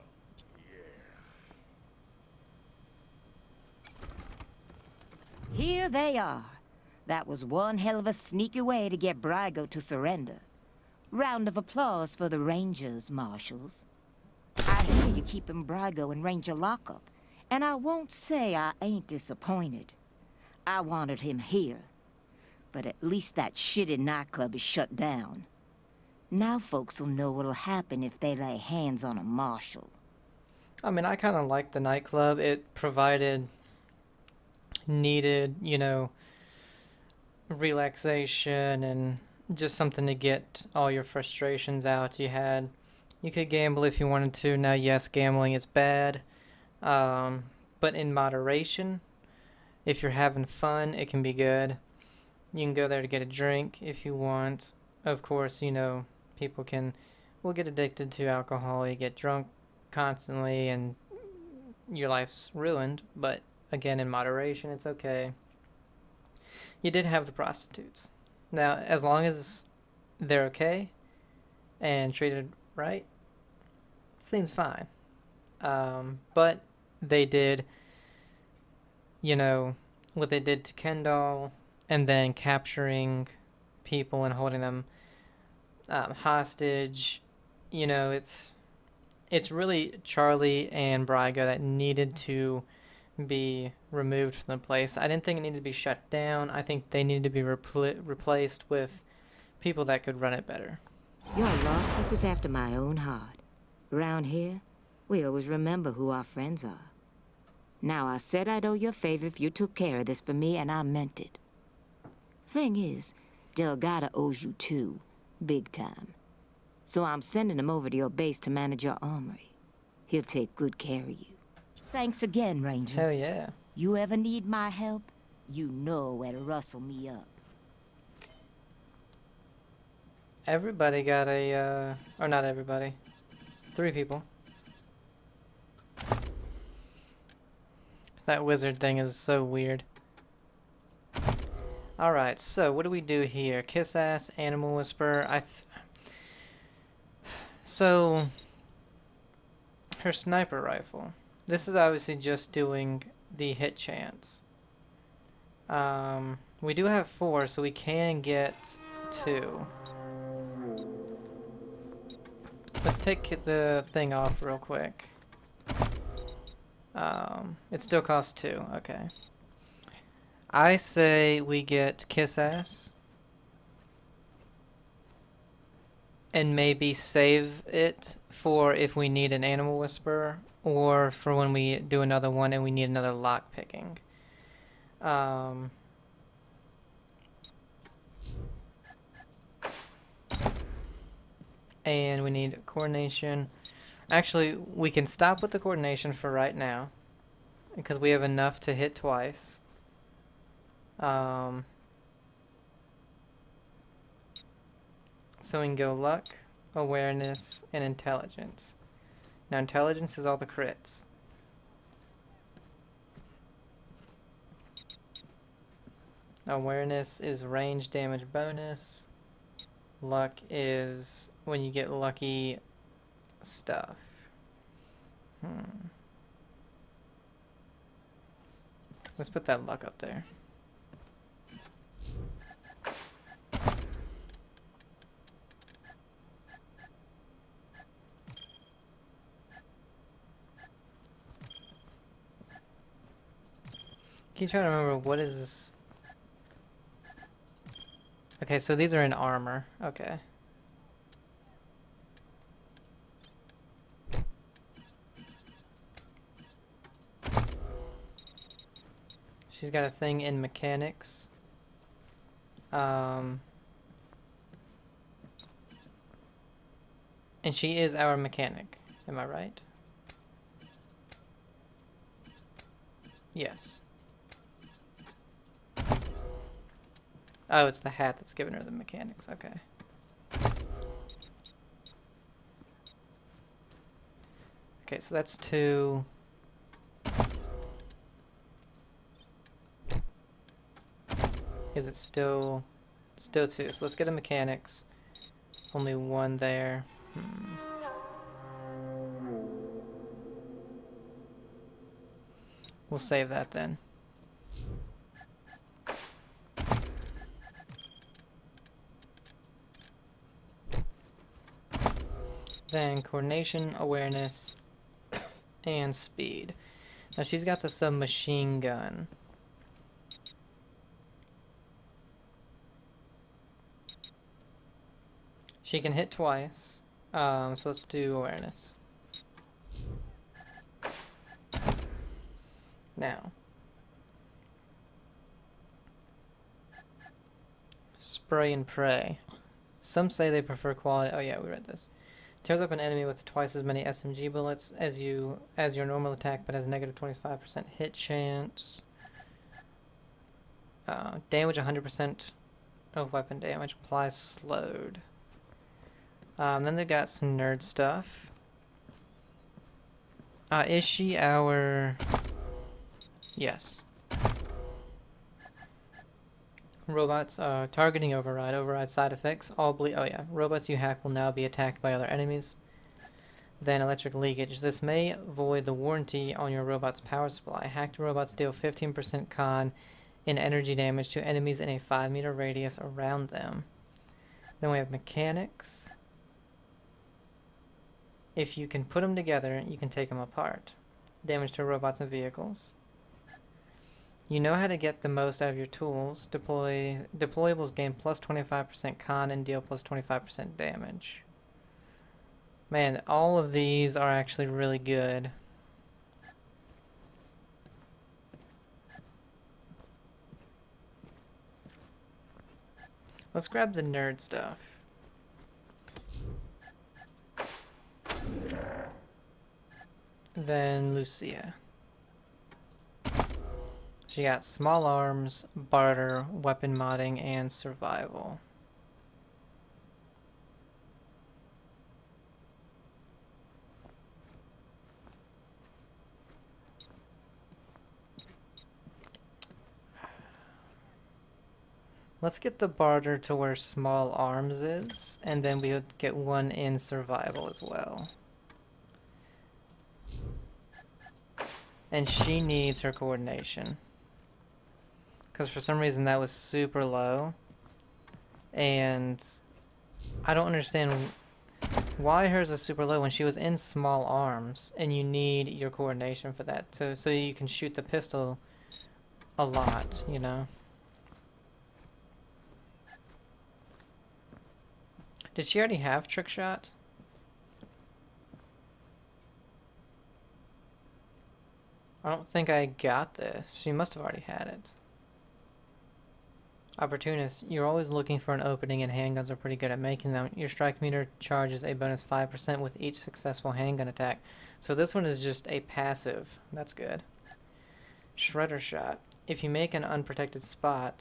Here they are. That was one hell of a sneaky way to get Brygo to surrender. Round of applause for the Rangers, Marshals. I hear you keeping Brygo in Ranger lockup, and I won't say I ain't disappointed. I wanted him here, but at least that shitty nightclub is shut down. Now folks will know what'll happen if they lay hands on a marshal. I mean, I kind of liked the nightclub. It provided needed, you know, relaxation and just something to get all your frustrations out. You could gamble if you wanted to. Now, yes, gambling is bad, but in moderation. If you're having fun, it can be good. You can go there to get a drink if you want. Of course, you know, people will get addicted to alcohol. You get drunk constantly and your life's ruined, but again, in moderation, it's okay. You did have the prostitutes. Now, as long as they're okay and treated right, seems fine. But they did, you know, what they did to Kendall and then capturing people and holding them hostage. You know, it's really Charlie and Brygo that needed to be removed from the place. I didn't think it needed to be shut down. I think they needed to be replaced with people that could run it better. Your lost book was after my own heart. Around here, we always remember who our friends are. Now, I said I'd owe you a favor if you took care of this for me, and I meant it. Thing is, Delgado owes you too, big time. So I'm sending him over to your base to manage your armory. He'll take good care of you. Thanks again, Rangers. Hell yeah. You ever need my help, you know where to rustle me up. Everybody got a, or not everybody. 3 people. That wizard thing is so weird. Alright, so what do we do here? Kiss ass, animal whisper. So, her sniper rifle. This is obviously just doing the hit chance. We do have 4, so we can get 2. Let's take the thing off real quick. It still costs 2. Okay. I say we get Kiss Ass. And maybe save it for if we need an Animal Whisperer, or for when we do another one and we need another lock picking. And we need coordination. Actually, we can stop with the coordination for right now, because we have enough to hit twice. So we can go luck, awareness, and intelligence. Now intelligence is all the crits. Awareness is range damage bonus. Luck is when you get lucky stuff. Let's put that luck up there. Keep trying to remember what is this. Okay, so these are in armor. Okay. She's got a thing in mechanics. And she is our mechanic. Am I right? Yes. Oh, it's the hat that's giving her the mechanics. Okay. Okay, so that's 2. Is it still 2? So let's get a mechanics. Only 1 there. We'll save that then. Then coordination, awareness, and speed. Now she's got the submachine gun. She can hit twice. So let's do awareness. Now. Spray and pray. Some say they prefer quality. Oh yeah, we read this. Tears up an enemy with twice as many SMG bullets as your normal attack, but has negative 25% hit chance. Damage 100% of weapon damage. Applies slowed. Then they got some nerd stuff. Is she our... Yes. Robots, targeting override. Override side effects. Oh yeah. Robots you hack will now be attacked by other enemies. Then electric leakage. This may void the warranty on your robot's power supply. Hacked robots deal 15% con in energy damage to enemies in a 5-meter radius around them. Then we have mechanics. If you can put them together, you can take them apart. Damage to robots and vehicles. You know how to get the most out of your tools. Deployables gain plus 25% con and deal plus 25% damage. Man, all of these are actually really good. Let's grab the nerd stuff. Then Lucia. She got small arms, barter, weapon modding, and survival. Let's get the barter to where small arms is, and then we would get 1 in survival as well. And she needs her coordination. Because for some reason that was super low. And I don't understand why hers is super low when she was in small arms. And you need your coordination for that. So you can shoot the pistol a lot, you know? Did she already have trick shot? I don't think I got this. She must have already had it. Opportunist. You're always looking for an opening and handguns are pretty good at making them. Your strike meter charges a bonus 5% with each successful handgun attack. So this one is just a passive. That's good. Shredder shot. If you see an unprotected spot,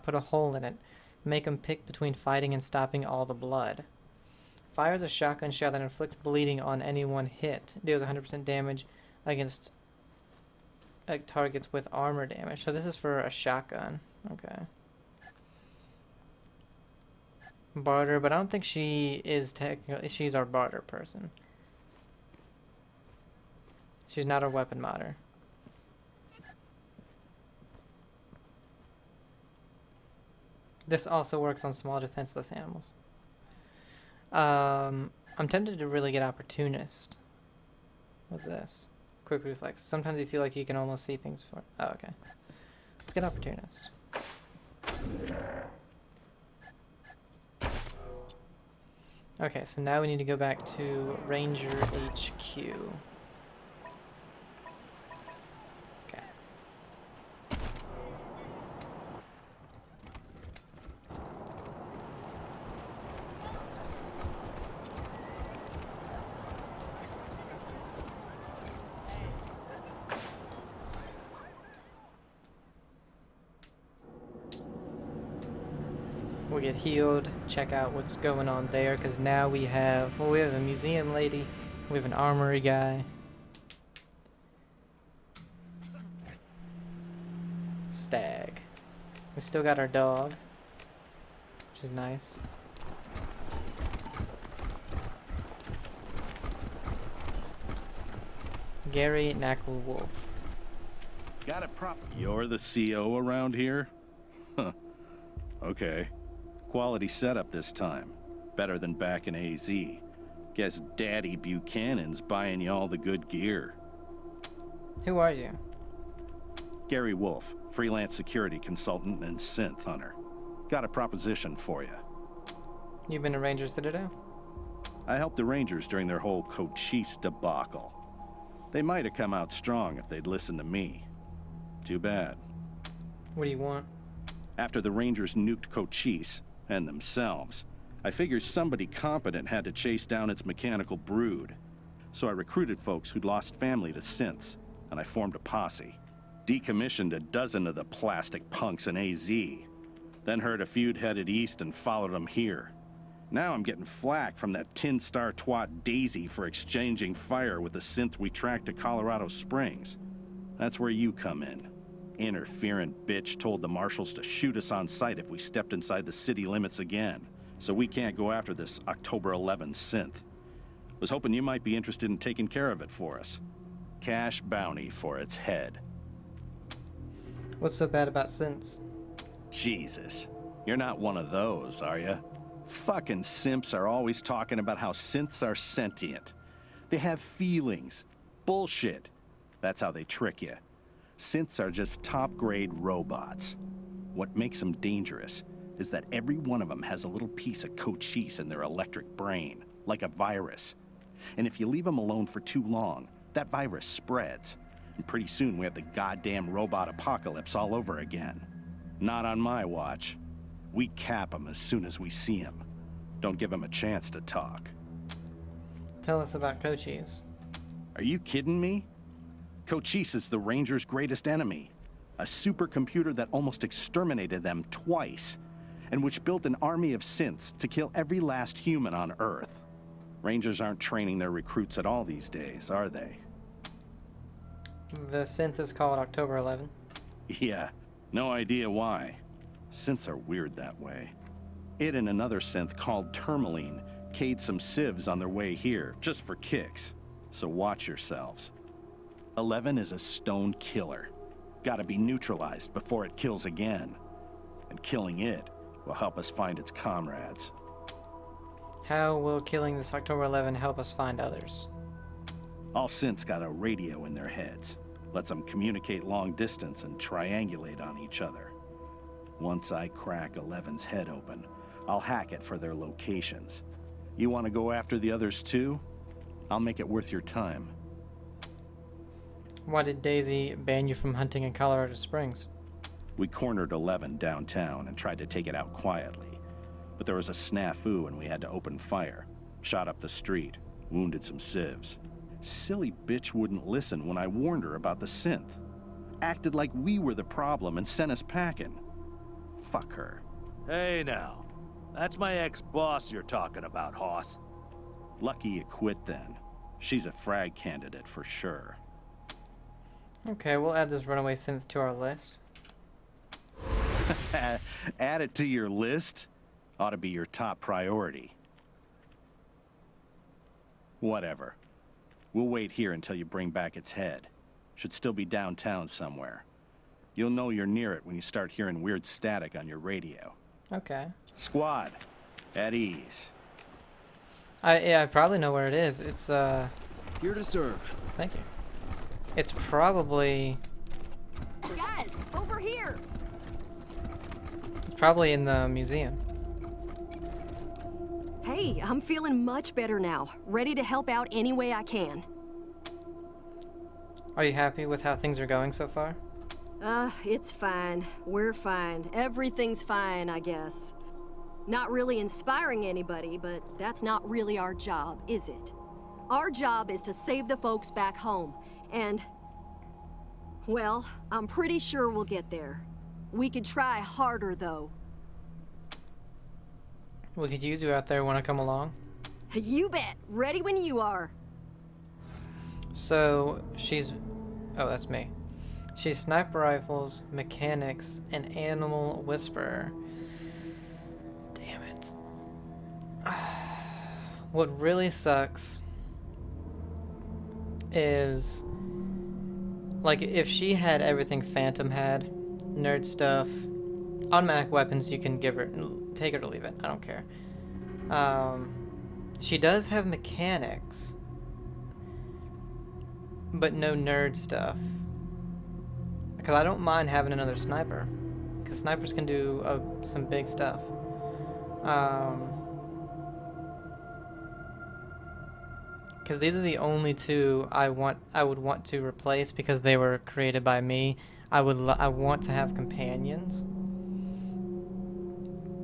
put a hole in it. Make them pick between fighting and stopping all the blood. Fires a shotgun shell that inflicts bleeding on anyone hit. Deals 100% damage against targets with armor damage. So this is for a shotgun. Okay. Barter, but I don't think she is technically... She's our barter person. She's not our weapon modder. This also works on small defenseless animals. I'm tempted to really get opportunist. What's this? Quick reflex. Sometimes you feel like you can almost see things for... Oh, okay. Let's get opportunist. Okay, so now we need to go back to Ranger HQ. Okay. We'll get healed, check out what's going on there, because now we have, well, we have a museum lady, we have an armory guy. Stag. We still got our dog, which is nice. Gary Knackle Wolf. Got it prop. You're the CO around here? Huh. Okay. Quality setup this time. Better than back in AZ. Guess Daddy Buchanan's buying you all the good gear. Who are you? Gary Wolf, freelance security consultant and synth hunter. Got a proposition for you. You've been to Ranger Citadel? I helped the Rangers during their whole Cochise debacle. They might have come out strong if they'd listened to me. Too bad. What do you want? After the Rangers nuked Cochise, and themselves, I figured somebody competent had to chase down its mechanical brood. So I recruited folks who'd lost family to synths, and I formed a posse. Decommissioned a dozen of the plastic punks in AZ. Then heard a feud headed east and followed them here. Now I'm getting flack from that tin star twat Daisy for exchanging fire with the synth we tracked to Colorado Springs. That's where you come in. Interferent bitch told the marshals to shoot us on sight if we stepped inside the city limits again, so we can't go after this October 11 synth. Was hoping you might be interested in taking care of it for us. Cash bounty for its head. What's so bad about synths? Jesus, you're not one of those, are you? Fucking simps are always talking about how synths are sentient. They have feelings. Bullshit. That's how they trick you. Synths are just top-grade robots. What makes them dangerous is that every one of them has a little piece of Cochise in their electric brain, like a virus. And if you leave them alone for too long, that virus spreads. And pretty soon we have the goddamn robot apocalypse all over again. Not on my watch. We cap them as soon as we see them. Don't give them a chance to talk. Tell us about Cochise. Are you kidding me? Cochise is the Rangers' greatest enemy. A supercomputer that almost exterminated them twice, and which built an army of synths to kill every last human on Earth. Rangers aren't training their recruits at all these days, are they? The synth is called October 11. Yeah, no idea why. Synths are weird that way. It and another synth called Tourmaline K'd some civs on their way here, just for kicks. So watch yourselves. 11 is a stone killer. Gotta be neutralized before it kills again. And killing it will help us find its comrades. How will killing this October 11 help us find others? All synths got a radio in their heads. Lets them communicate long distance and triangulate on each other. Once I crack 11's head open, I'll hack it for their locations. You want to go after the others too? I'll make it worth your time. Why did Daisy ban you from hunting in Colorado Springs? We cornered 11 downtown and tried to take it out quietly. But there was a snafu and we had to open fire. Shot up the street, wounded some civs. Silly bitch wouldn't listen when I warned her about the synth. Acted like we were the problem and sent us packing. Fuck her. Hey now. That's my ex-boss you're talking about, Hoss. Lucky you quit then. She's a frag candidate for sure. Okay, we'll add this runaway synth to our list. Add it to your list? Ought to be your top priority. Whatever. We'll wait here until you bring back its head. Should still be downtown somewhere. You'll know you're near it when you start hearing weird static on your radio. Okay. Squad, at ease. I probably know where it is. It's Here to serve. Thank you. It's probably Guys, over here! it's probably in the museum. Hey, I'm feeling much better now. Ready to help out any way I can. Are you happy with how things are going so far? It's fine. We're fine. Everything's fine, I guess. Not really inspiring anybody, but that's not really our job, is it? Our job is to save the folks back home, and... well, I'm pretty sure we'll get there. We could try harder, though. We could use you out there. Want to come along? You bet! Ready when you are. So, she's... oh, that's me. She's sniper rifles, mechanics, and animal whisperer. Damn it. What really sucks is... like, if she had everything Phantom had, nerd stuff, automatic weapons, you can give her... take it or leave it. I don't care. She does have mechanics, but no nerd stuff. Because I don't mind having another sniper. Because snipers can do some big stuff. Because these are the only two I would want to replace because they were created by me. I want to have companions.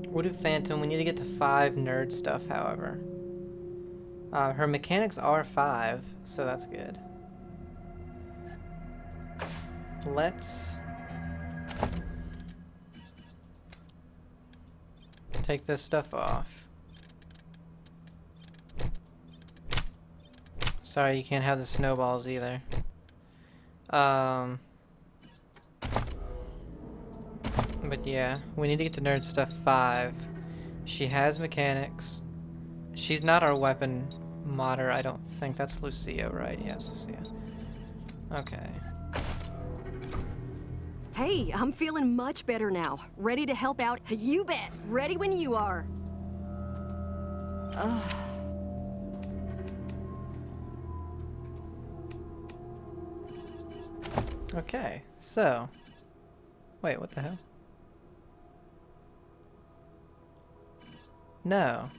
What if Phantom? We need to get to 5 nerd stuff, however. Her mechanics are 5, so that's good. Let's take this stuff off. Sorry, you can't have the snowballs either. But yeah, we need to get to nerd stuff 5. She has mechanics. She's not our weapon modder, I don't think. That's Lucia, right? Yes, Lucia. Okay. Hey, I'm feeling much better now. Ready to help out. You bet! Ready when you are. Okay, so... wait, what the hell? No.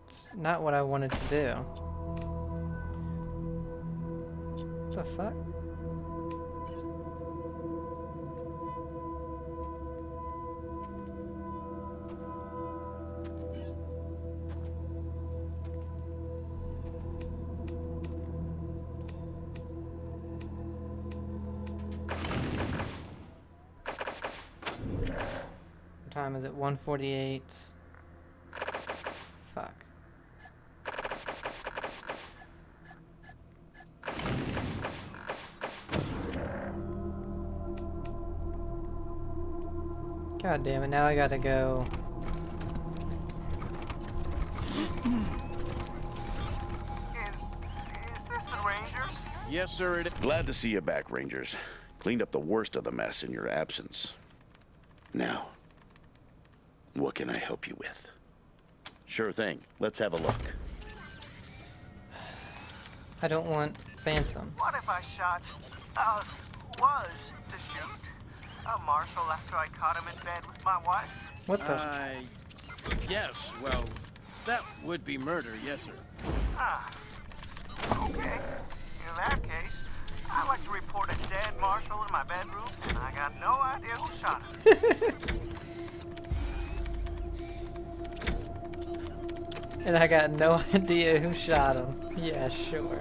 It's not what I wanted to do. What the fuck? What time is it? 1:48. Fuck. God damn it, now I gotta go. Is this the Rangers? Yes, sir, it is. Glad to see you back, Rangers. Cleaned up the worst of the mess in your absence. Now, what can I help you with? Sure thing. Let's have a look. I don't want Phantom. What if I shot, was to shoot a marshal after I caught him in bed with my wife? What the? Yes, well, that would be murder, yes, sir. Ah. Okay. In that case, I'd like to report a dead marshal in my bedroom, and I got no idea who shot him. And I got no idea who shot him. Yeah, sure.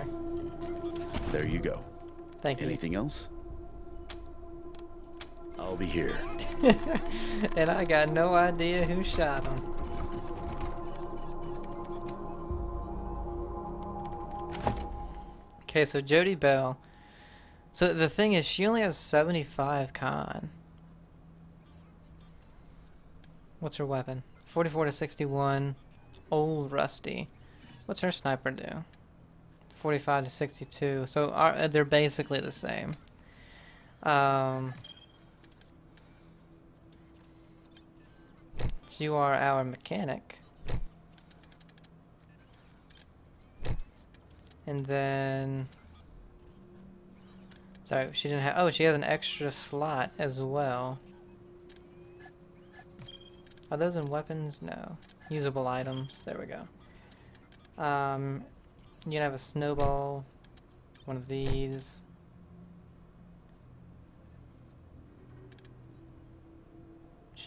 There you go. Thank you. Anything else? I'll be here. And I got no idea who shot him. Okay, so Jody Bell. So the thing is, she only has 75 con. What's her weapon? 44 to 61. Old Rusty. What's her sniper do? 45 to 62. So they're basically the same. So you are our mechanic. And then... Sorry, she didn't have... Oh, she has an extra slot as well. Are those in weapons? No. Usable items. There we go. You can have a snowball. One of these.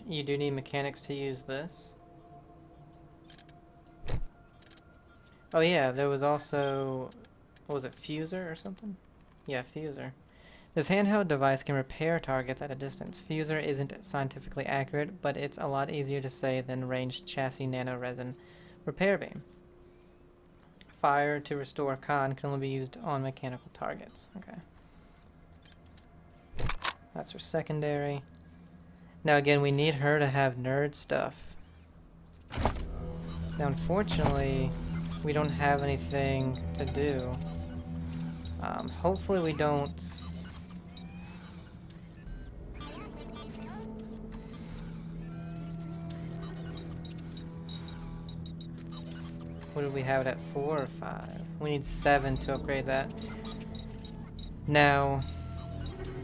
You do need mechanics to use this. Oh yeah, there was also... What was it? Fuser or something? Yeah, Fuser. This handheld device can repair targets at a distance. Fuser isn't scientifically accurate, but it's a lot easier to say than ranged chassis nanoresin repair beam. Fire to restore con can only be used on mechanical targets. Okay. That's her secondary. Now again, we need her to have nerd stuff. Now unfortunately, we don't have anything to do. Hopefully we don't... What do we have it at? 4 or 5? We need 7 to upgrade that. Now,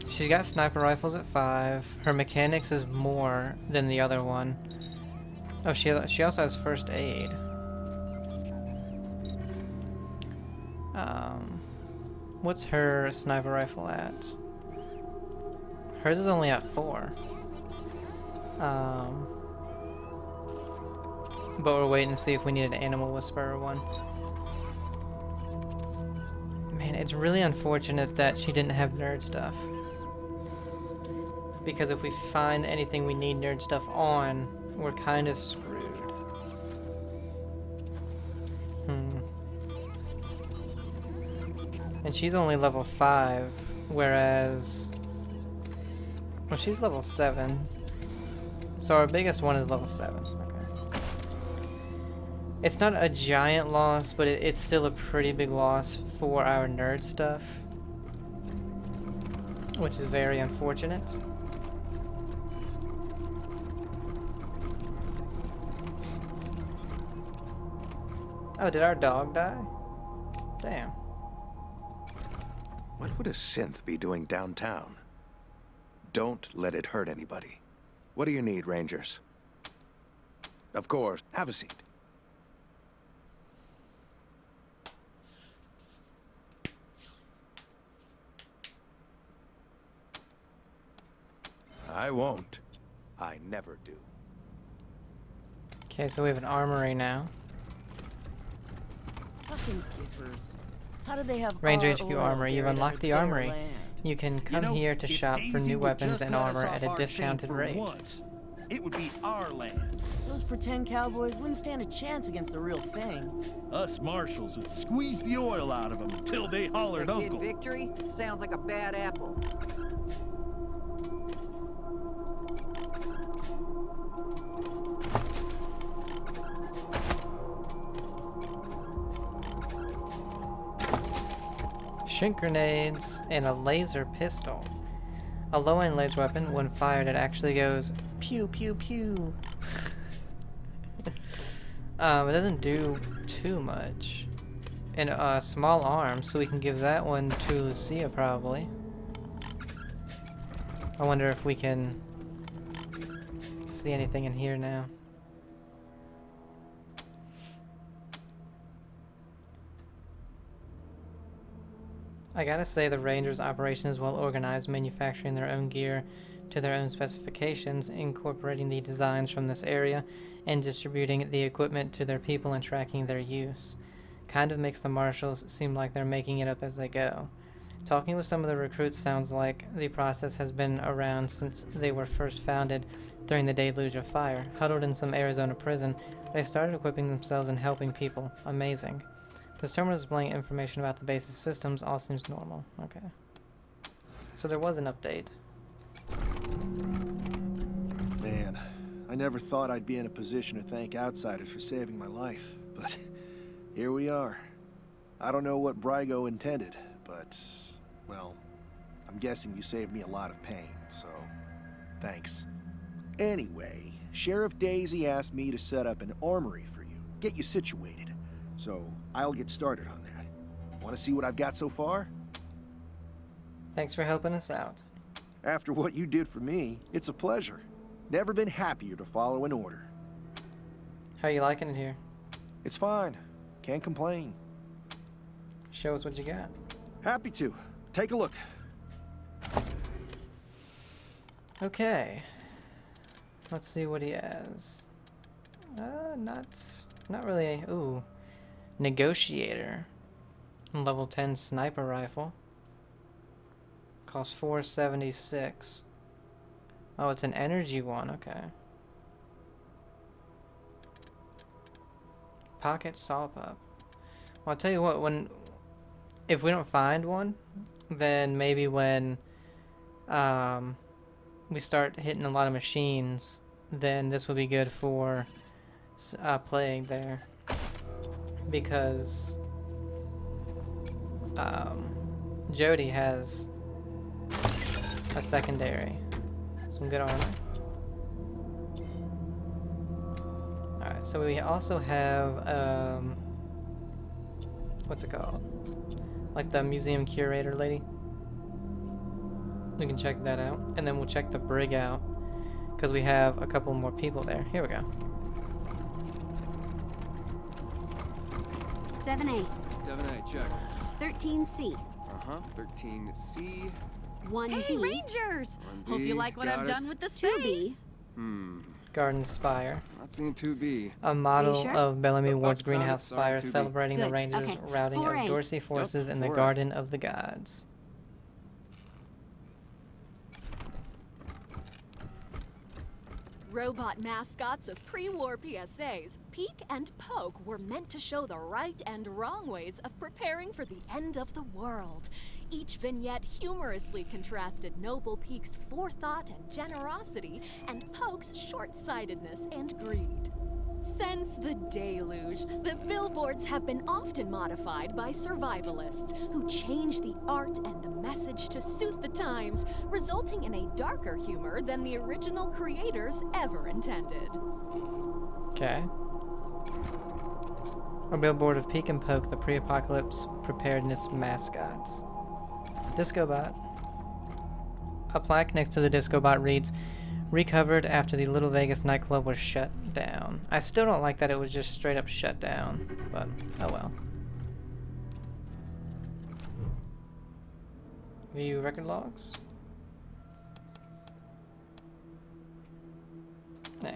she's got sniper rifles at 5. Her mechanics is more than the other one. Oh, she also has first aid. What's her sniper rifle at? Hers is only at 4. But we're waiting to see if we need an animal whisperer one. Man, it's really unfortunate that she didn't have nerd stuff. Because if we find anything we need nerd stuff on, we're kind of screwed. And she's only level 5, whereas... Well, she's level 7. So our biggest one is level 7. Okay. It's not a giant loss, but it's still a pretty big loss for our nerd stuff. Which is very unfortunate. Oh, did our dog die? Damn. What would a synth be doing downtown? Don't let it hurt anybody. What do you need, Rangers? Of course, have a seat. I won't. I never do. Okay, so we have an armory now. Fucking gippers. How do they have Ranger our HQ oil Armory. You've buried unlocked the under their armory. land? You can come here to shop for new weapons and armor at a discounted rate. It would be our land. Those pretend cowboys wouldn't stand a chance against the real thing. Us marshals would squeeze the oil out of them until they hollered Kid uncle. Victory sounds like a bad apple. Shrink grenades and a laser pistol. A low-end laser weapon, when fired, it actually goes pew pew pew. It doesn't do too much. And a small arm, so we can give that one to Lucia probably. I wonder if we can see anything in here now. I gotta say the Rangers' operation is well organized, manufacturing their own gear to their own specifications, incorporating the designs from this area, and distributing the equipment to their people and tracking their use. Kind of makes the Marshals seem like they're making it up as they go. Talking with some of the recruits sounds like the process has been around since they were first founded during the deluge of fire. Huddled in some Arizona prison, they started equipping themselves and helping people. Amazing. This terminal displaying information about the base's systems all seems normal. Okay. So there was an update. Man, I never thought I'd be in a position to thank outsiders for saving my life, but here we are. I don't know what Brygo intended, but, well, I'm guessing you saved me a lot of pain, so thanks. Anyway, Sheriff Daisy asked me to set up an armory for you, get you situated. So, I'll get started on that. Want to see what I've got so far? Thanks for helping us out. After what you did for me, it's a pleasure. Never been happier to follow an order. How are you liking it here? It's fine. Can't complain. Show us what you got. Happy to. Take a look. Okay. Let's see what he has. Not really. Ooh. Negotiator. Level 10 sniper rifle. Costs $476. Oh, it's an energy one. Okay. Pocket saw pup. Well, I'll tell you what. If we don't find one, then maybe when we start hitting a lot of machines, then this will be good for playing there. Because Jody has a secondary. Some good armor. Alright, so we also have what's it called? Like the museum curator lady. We can check that out. And then we'll check the brig out, because we have a couple more people there. Here we go. 7A. 7A, check. 13C. Uh-huh, 13C. 1B. Hey, Rangers! 1B. Hope you like what Got I've it. done with the space. Garden Spire. Not seeing 2B. A model sure? of Bellamy Ward's Found greenhouse it. Sorry, spire 2B. celebrating the Good, Rangers' okay. routing 4A. of Dorsey forces in the 4A. Garden of the Gods. Robot mascots of pre-war PSAs, Peek and Poke were meant to show the right and wrong ways of preparing for the end of the world. Each vignette humorously contrasted Noble Peek's forethought and generosity, and Poke's short-sightedness and greed. Since the deluge, the billboards have been often modified by survivalists who change the art and the message to suit the times, resulting in a darker humor than the original creators ever intended. Okay. A billboard of Peek and Poke, the pre-apocalypse preparedness mascots. Discobot. A plaque next to the Discobot reads, "Recovered after the Little Vegas nightclub was shut down." I still don't like that it was just straight up shut down, but oh well. View record logs. Nah.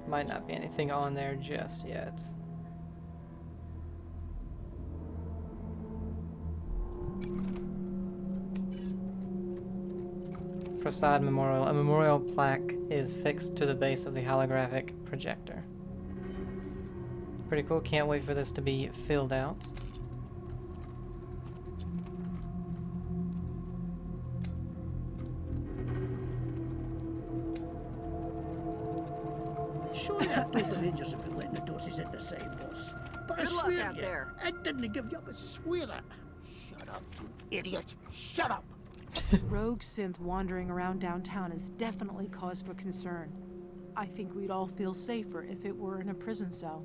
Might not be anything on there just yet. Prasad Memorial. A memorial plaque is fixed to the base of the holographic projector. Pretty cool. Can't wait for this to be filled out. Surely I thought the Rangers have been letting the Dorseys in the same, boss. But I Good luck swear out you, there. I didn't give you up, I swear that. Shut up, you idiot. Shut up. Rogue synth wandering around downtown is definitely cause for concern. I think we'd all feel safer if it were in a prison cell.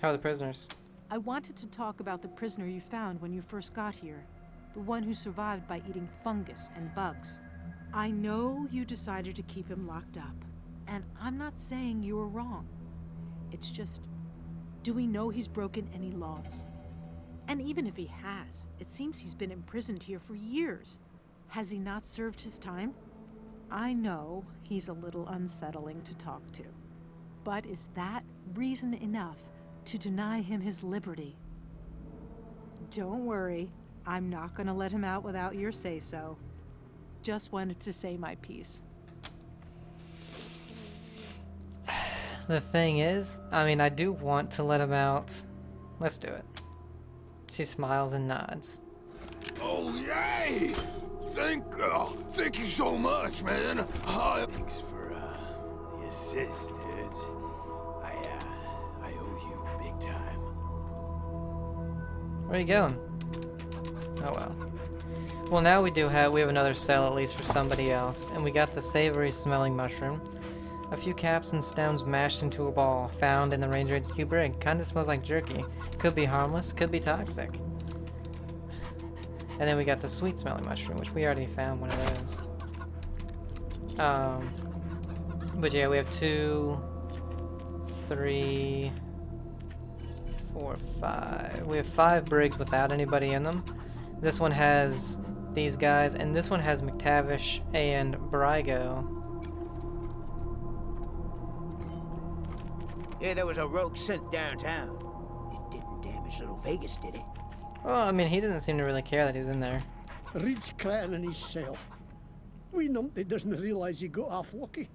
How are the prisoners? I wanted to talk about the prisoner you found when you first got here. The one who survived by eating fungus and bugs. I know you decided to keep him locked up, and I'm not saying you were wrong. It's just, do we know he's broken any laws? And even if he has, it seems he's been imprisoned here for years. Has he not served his time? I know he's a little unsettling to talk to, but is that reason enough to deny him his liberty? Don't worry, I'm not gonna let him out without your say-so. Just wanted to say my piece. The thing is, I mean, I do want to let him out. Let's do it. She smiles and nods. Oh, yay! Thank you so much, man. Thanks for, the assist, dudes. I owe you big time. Where are you going? Oh well. Well, now we have another cell at least for somebody else, and we got the savory smelling mushroom. A few caps and stems mashed into a ball, found in the Ranger HQ brig. Kinda smells like jerky. Could be harmless, could be toxic. And then we got the sweet smelling mushroom, which we already found one of those. But yeah, we have 2, 3, 4, 5. We have 5 brigs without anybody in them. This one has these guys, and this one has McTavish and Brygo. Yeah, there was a rogue synth downtown. It didn't damage little Vegas, did it? Well, I mean, he doesn't seem to really care that he's in there. Reed's crying in his cell. Wee numpty doesn't realise he got off lucky.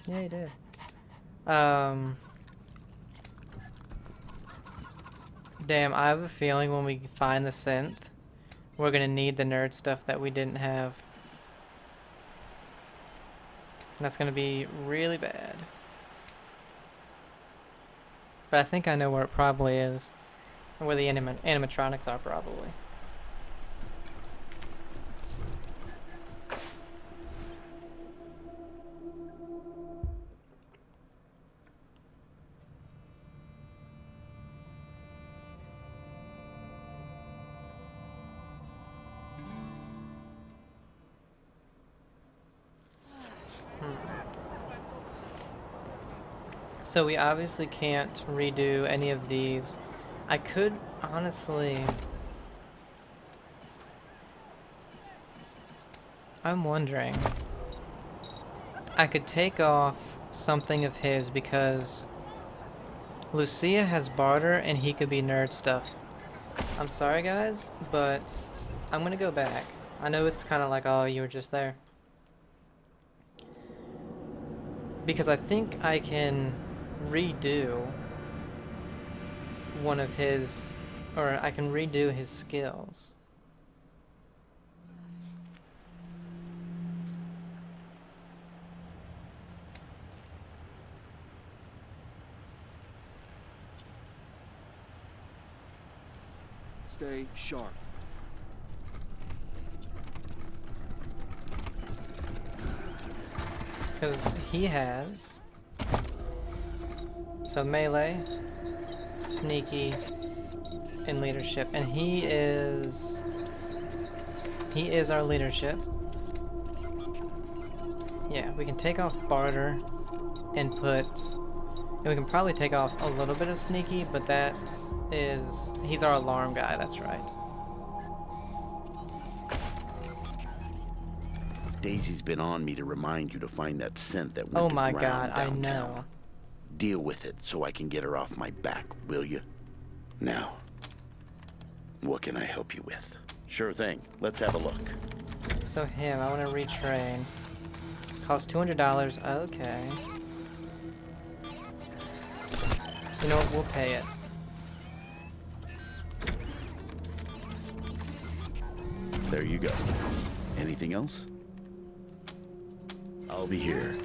Yeah, he did. Damn, I have a feeling when we find the synth, we're gonna need the nerd stuff that we didn't have. And that's gonna be really bad. But I think I know where it probably is. And where the animatronics are, probably. So we obviously can't redo any of these. I could honestly... I'm wondering... I could take off something of his because Lucia has barter and he could be nerd stuff. I'm sorry guys, but I'm gonna go back. I know it's kind of like, oh, you were just there. Because I think I can redo one of his, or I can redo his skills. Stay sharp. Because he has... So melee, sneaky, and leadership. And he is our leadership. Yeah, we can take off barter and put... And we can probably take off a little bit of sneaky, but that is... He's our alarm guy, that's right. Daisy's been on me to remind you to find that scent that went Oh to my ground god, I downtown. know. Deal with it so I can get her off my back, will you? Now, what can I help you with? Sure thing. Let's have a look. So him, I want to retrain. Costs $200. Okay. You know what? We'll pay it. There you go. Anything else? I'll be here.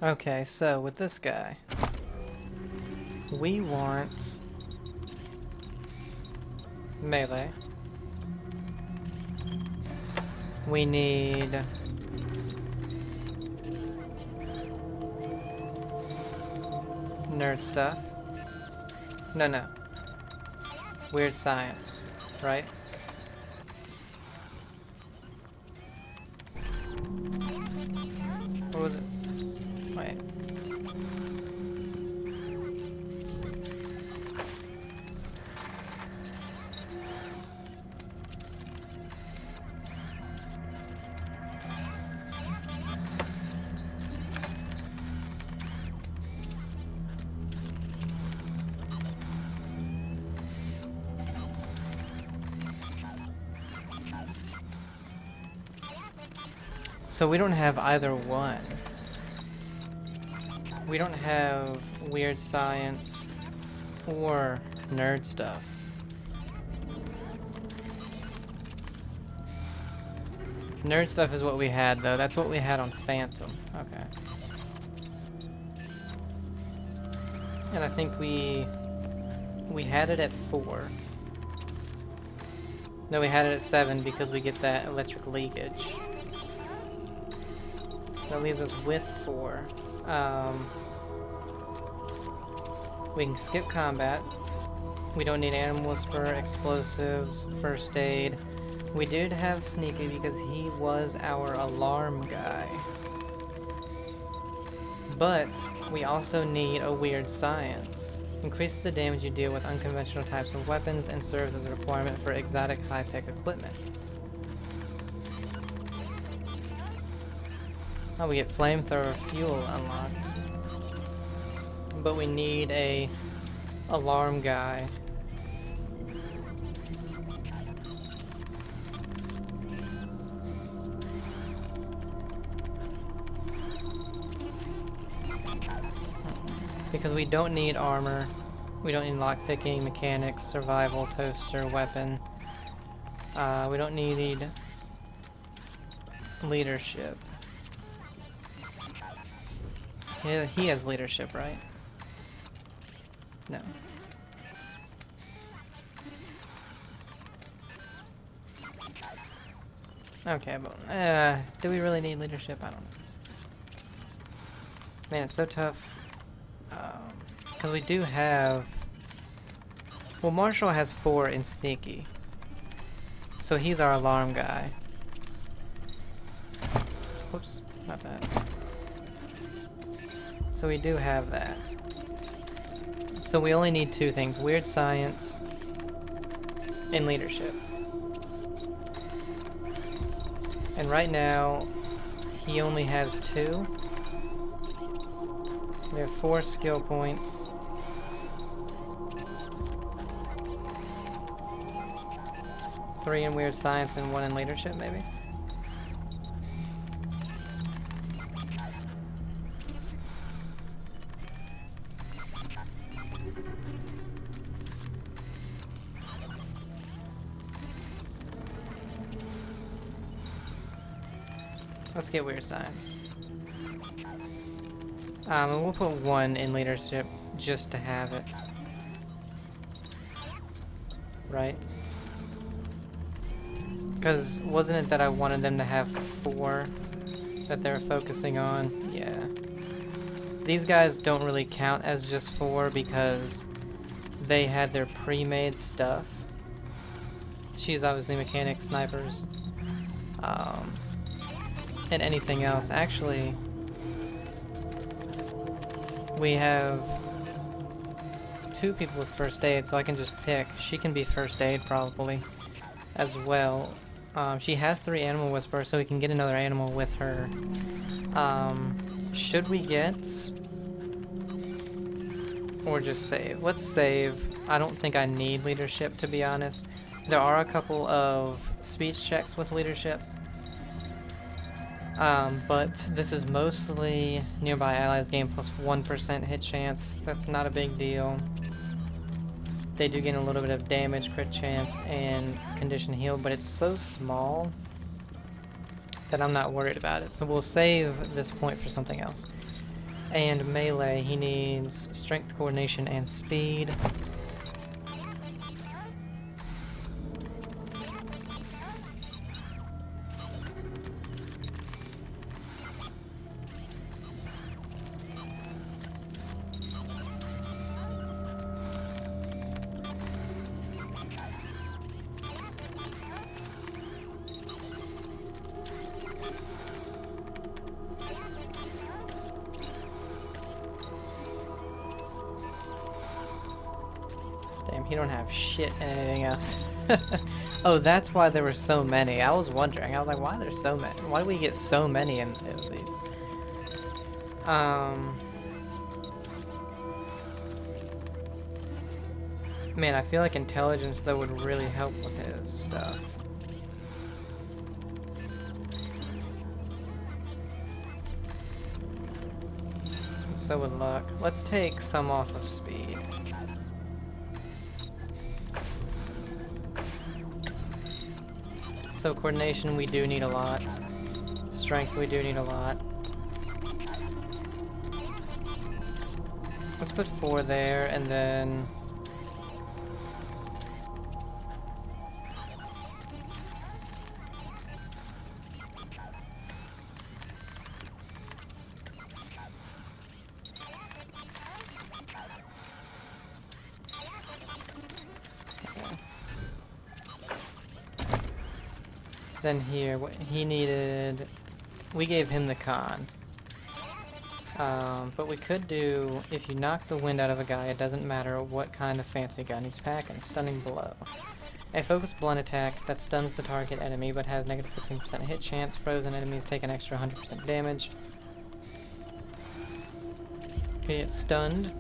Okay, so with this guy, we want melee. We need... nerd stuff. No. Weird science, right? What was it? Wait. So we don't have either one. We don't have weird science or nerd stuff. Nerd stuff is what we had though. That's what we had on Phantom. Okay. And I think we had it at 4. No, we had it at 7 because we get that electric leakage. That leaves us with 4. We can skip combat. We don't need Animal Whisper, explosives, first aid. We did have Sneaky because he was our alarm guy. But we also need a weird science. Increases the damage you deal with unconventional types of weapons and serves as a requirement for exotic high-tech equipment. Oh, we get flamethrower fuel unlocked. But we need a alarm guy. Because we don't need armor. We don't need lockpicking, mechanics, survival, toaster, weapon. We don't need leadership. He has leadership, right? No. Okay, but do we really need leadership? I don't know. Man, it's so tough. Because we do have... Well, Marshall has 4 in Sneaky. So he's our alarm guy. Whoops, not that. So we do have that. So we only need 2 things. Weird science and leadership. And right now, he only has 2. We have 4 skill points. Three in weird science and 1 in leadership, maybe? Let's get weird science. And we'll put 1 in leadership just to have it. Right? Because wasn't it that I wanted them to have 4 that they're focusing on? Yeah. These guys don't really count as just 4 because they had their pre-made stuff. She's obviously mechanics, snipers, and anything else. Actually, we have 2 people with first aid, so I can just pick. She can be first aid probably as well. She has 3 animal whisperers, so we can get another animal with her. Should we get... or just save? Let's save. I don't think I need leadership, to be honest. There are a couple of speech checks with leadership. But this is mostly nearby allies gain plus 1% hit chance. That's not a big deal. They do gain a little bit of damage, crit chance, and condition heal, but it's so small that I'm not worried about it. So we'll save this point for something else. And melee, he needs strength, coordination, and speed. game. He don't have shit in anything else. Oh, that's why there were so many. I was wondering. I was like, why are there so many? Why do we get so many in these? Man, I feel like intelligence though would really help with his stuff. So would luck. Let's take some off of speed. So coordination we do need a lot. Strength we do need a lot. Let's put 4 there and then here, what he needed, we gave him the con. But we could do, if you knock the wind out of a guy, it doesn't matter what kind of fancy gun he's packing. Stunning blow. A focused blunt attack that stuns the target enemy but has negative 15% hit chance. Frozen enemies take an extra 100% damage. Okay, it's stunned.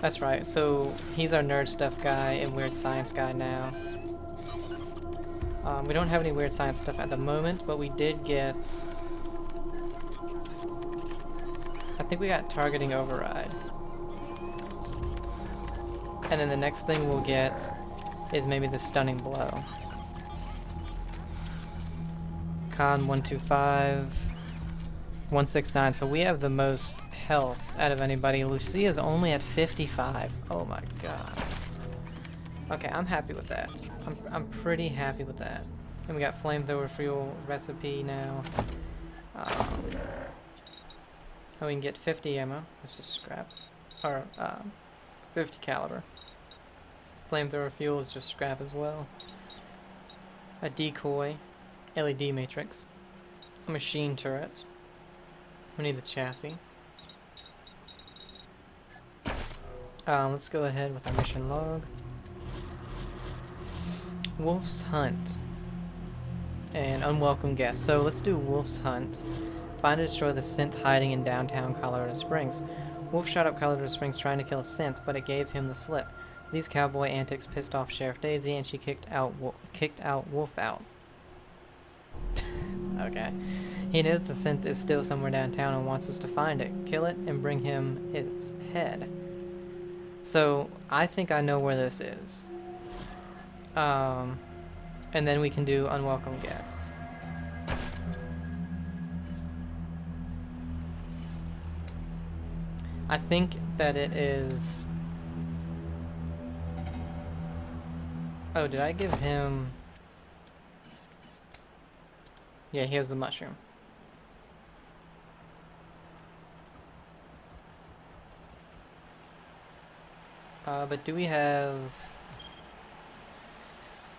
That's right, so he's our nerd stuff guy and weird science guy now. We don't have any weird science stuff at the moment, but we did get... I think we got targeting override. And then the next thing we'll get is maybe the stunning blow. Con 125, 169. So we have the most health out of anybody. Lucia's only at 55. Oh my god. Okay, I'm happy with that. I'm pretty happy with that. And we got flamethrower fuel recipe now. Oh, we can get 50 ammo. Let's just scrap. Or 50 caliber. Flamethrower fuel is just scrap as well. A decoy, LED matrix, a machine turret. We need the chassis. Let's go ahead with our mission log. Wolf's Hunt. And unwelcome guest. So let's do Wolf's Hunt. Find and destroy the synth hiding in downtown Colorado Springs. Wolf shot up Colorado Springs trying to kill a synth, but it gave him the slip. These cowboy antics pissed off Sheriff Daisy, and she kicked out Wolf out. Okay. He knows the synth is still somewhere downtown and wants us to find it, kill it, and bring him its head. So I think I know where this is. And then we can do unwelcome guests. I think that it is... Oh, did I give him... Yeah, he has the mushroom. But do we have...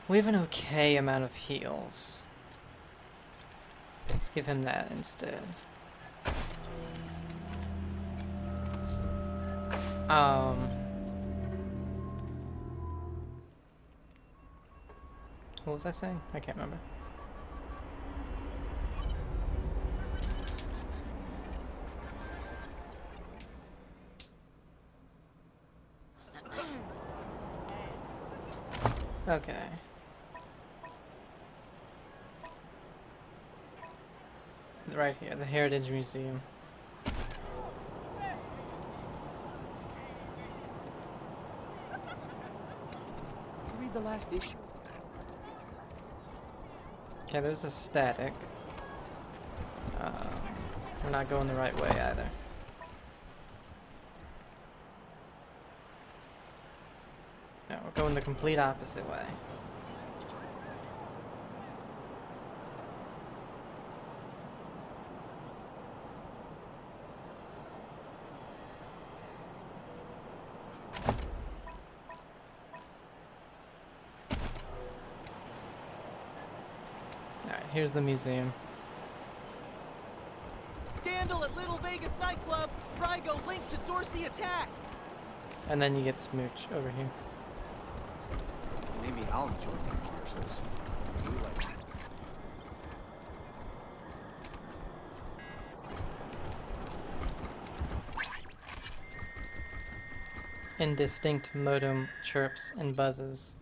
We have an okay amount of heals. Let's give him that instead. What was I saying? I can't remember. Okay. Right here, the Heritage Museum. Read the last issue. Okay, there's a static. We're not going the right way either. No, we're going the complete opposite way. Alright, here's the museum. Scandal at Little Vegas nightclub. Brygo linked to Dorsey attack. And then you get Smooch over here. Maybe I'll enjoy the commercials. You like Indistinct modem chirps and buzzes.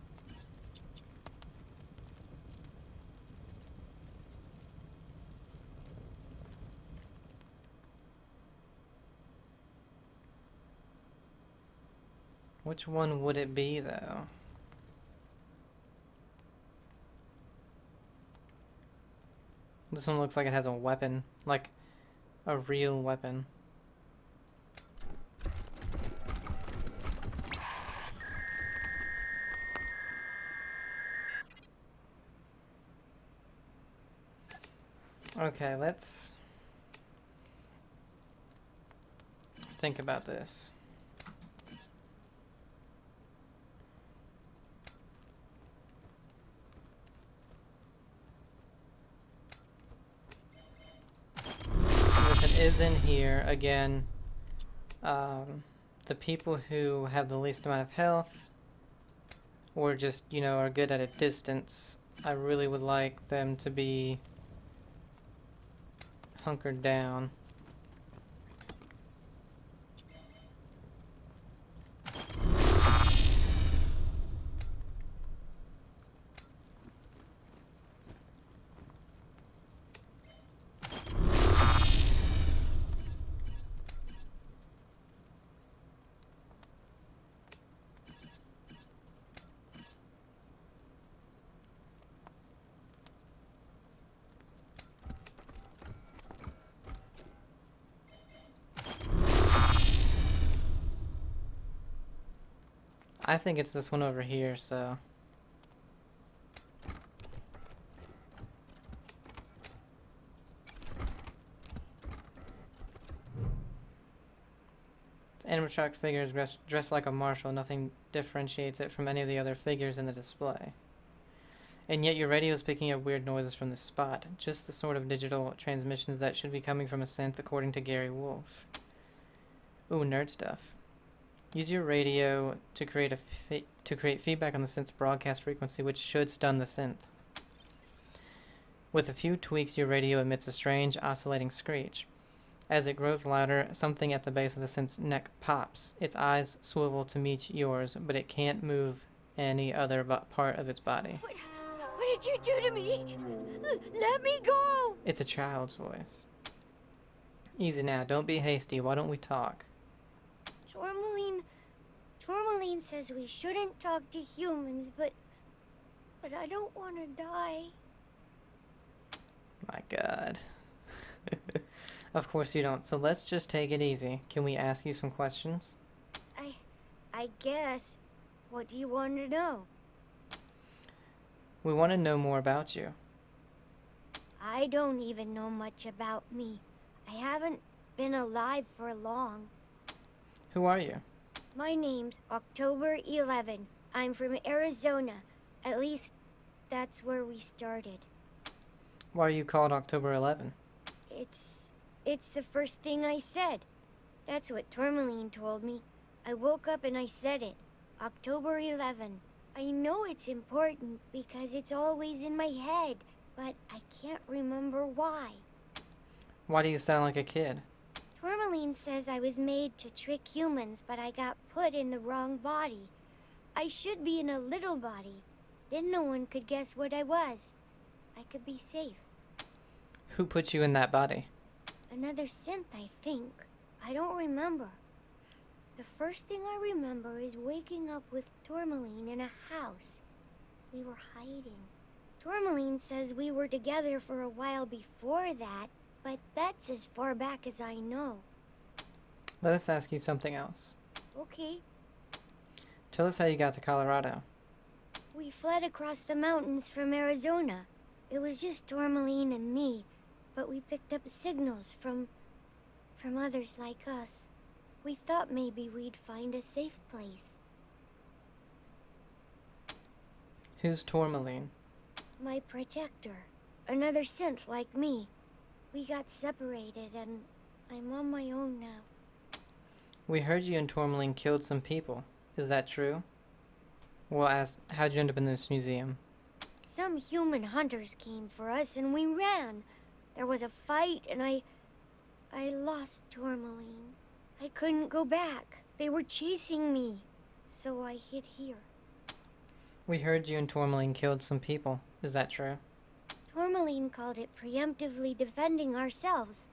Which one would it be, though? This one looks like it has a weapon, like a real weapon. Okay, let's think about this. If it is in here, again, the people who have the least amount of health, or just, you know, are good at a distance, I really would like them to be hunkered down. I think it's this one over here, so... The animatronic figure is dressed like a marshal. Nothing differentiates it from any of the other figures in the display. And yet your radio is picking up weird noises from this spot. Just the sort of digital transmissions that should be coming from a synth, according to Gary Wolf. Ooh, nerd stuff. Use your radio to create feedback on the synth's broadcast frequency, which should stun the synth. With a few tweaks, your radio emits a strange, oscillating screech. As it grows louder, something at the base of the synth's neck pops. Its eyes swivel to meet yours, but it can't move any other part of its body. What did you do to me? Let me go! It's a child's voice. Easy now, don't be hasty. Why don't we talk? Tourmaline says we shouldn't talk to humans, but I don't want to die. My God. Of course you don't, so let's just take it easy. Can we ask you some questions? I guess. What do you want to know? We want to know more about you. I don't even know much about me. I haven't been alive for long. Who are you? My name's October 11. I'm from Arizona. At least, that's where we started. Why are you called October 11? It's the first thing I said. That's what Tourmaline told me. I woke up and I said it. October 11. I know it's important because it's always in my head, but I can't remember why. Why do you sound like a kid? Tourmaline says I was made to trick humans, but I got put in the wrong body. I should be in a little body. Then no one could guess what I was. I could be safe. Who put you in that body? Another synth, I think. I don't remember. The first thing I remember is waking up with Tourmaline in a house. We were hiding. Tourmaline says we were together for a while before that, but that's as far back as I know. Let us ask you something else. Okay. Tell us how you got to Colorado. We fled across the mountains from Arizona. It was just Tourmaline and me, but we picked up signals from others like us. We thought maybe we'd find a safe place. Who's Tourmaline? My protector. Another synth like me. We got separated and I'm on my own now. We heard you and Tourmaline killed some people. Is that true? Well, how'd you end up in this museum? Some human hunters came for us and we ran. There was a fight and I lost Tourmaline. I couldn't go back. They were chasing me. So I hid here. We heard you and Tourmaline killed some people. Is that true? Tourmaline called it preemptively defending ourselves.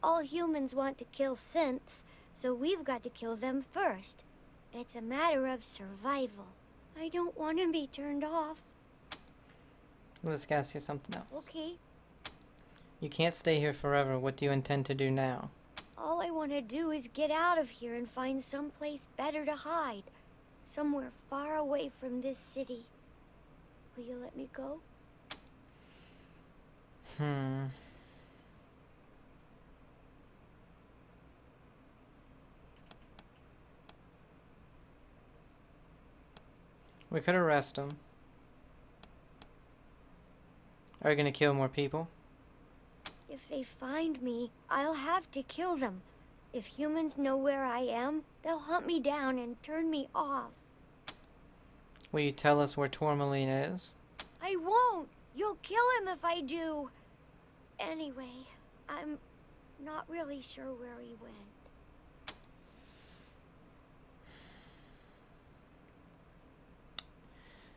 All humans want to kill synths, so we've got to kill them first. It's a matter of survival. I don't want to be turned off. Let's ask you something else. Okay. You can't stay here forever. What do you intend to do now? All I want to do is get out of here and find someplace better to hide. Somewhere far away from this city. Will you let me go? We could arrest him. Are you gonna kill more people? If they find me, I'll have to kill them. If humans know where I am, they'll hunt me down and turn me off. Will you tell us where Tourmaline is? I won't! You'll kill him if I do. Anyway, I'm not really sure where he went.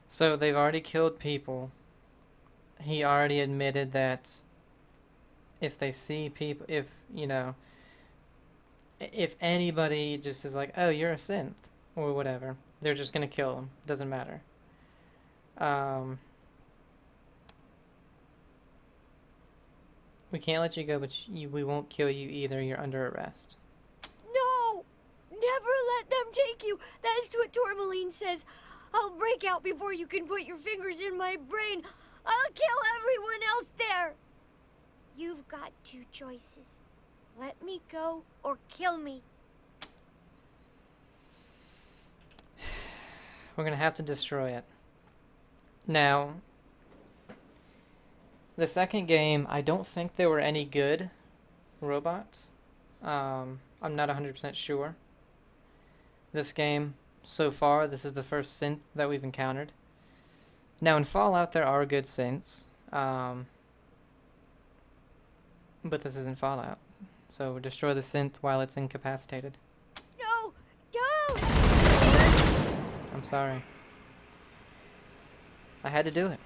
So they've already killed people. He already admitted that if they see people, if anybody just is like, oh, you're a synth, or whatever, they're just gonna kill him. Doesn't matter. We can't let you go, but we won't kill you either. You're under arrest. No! Never let them take you! That's what Tourmaline says. I'll break out before you can put your fingers in my brain. I'll kill everyone else there! You've got two choices. Let me go or kill me. We're gonna have to destroy it. Now, the second game, I don't think there were any good robots. I'm not 100% sure. This game, so far, this is the first synth that we've encountered. Now, in Fallout, there are good synths. But this isn't Fallout. So destroy the synth while it's incapacitated. No! Don't! I'm sorry. I had to do it.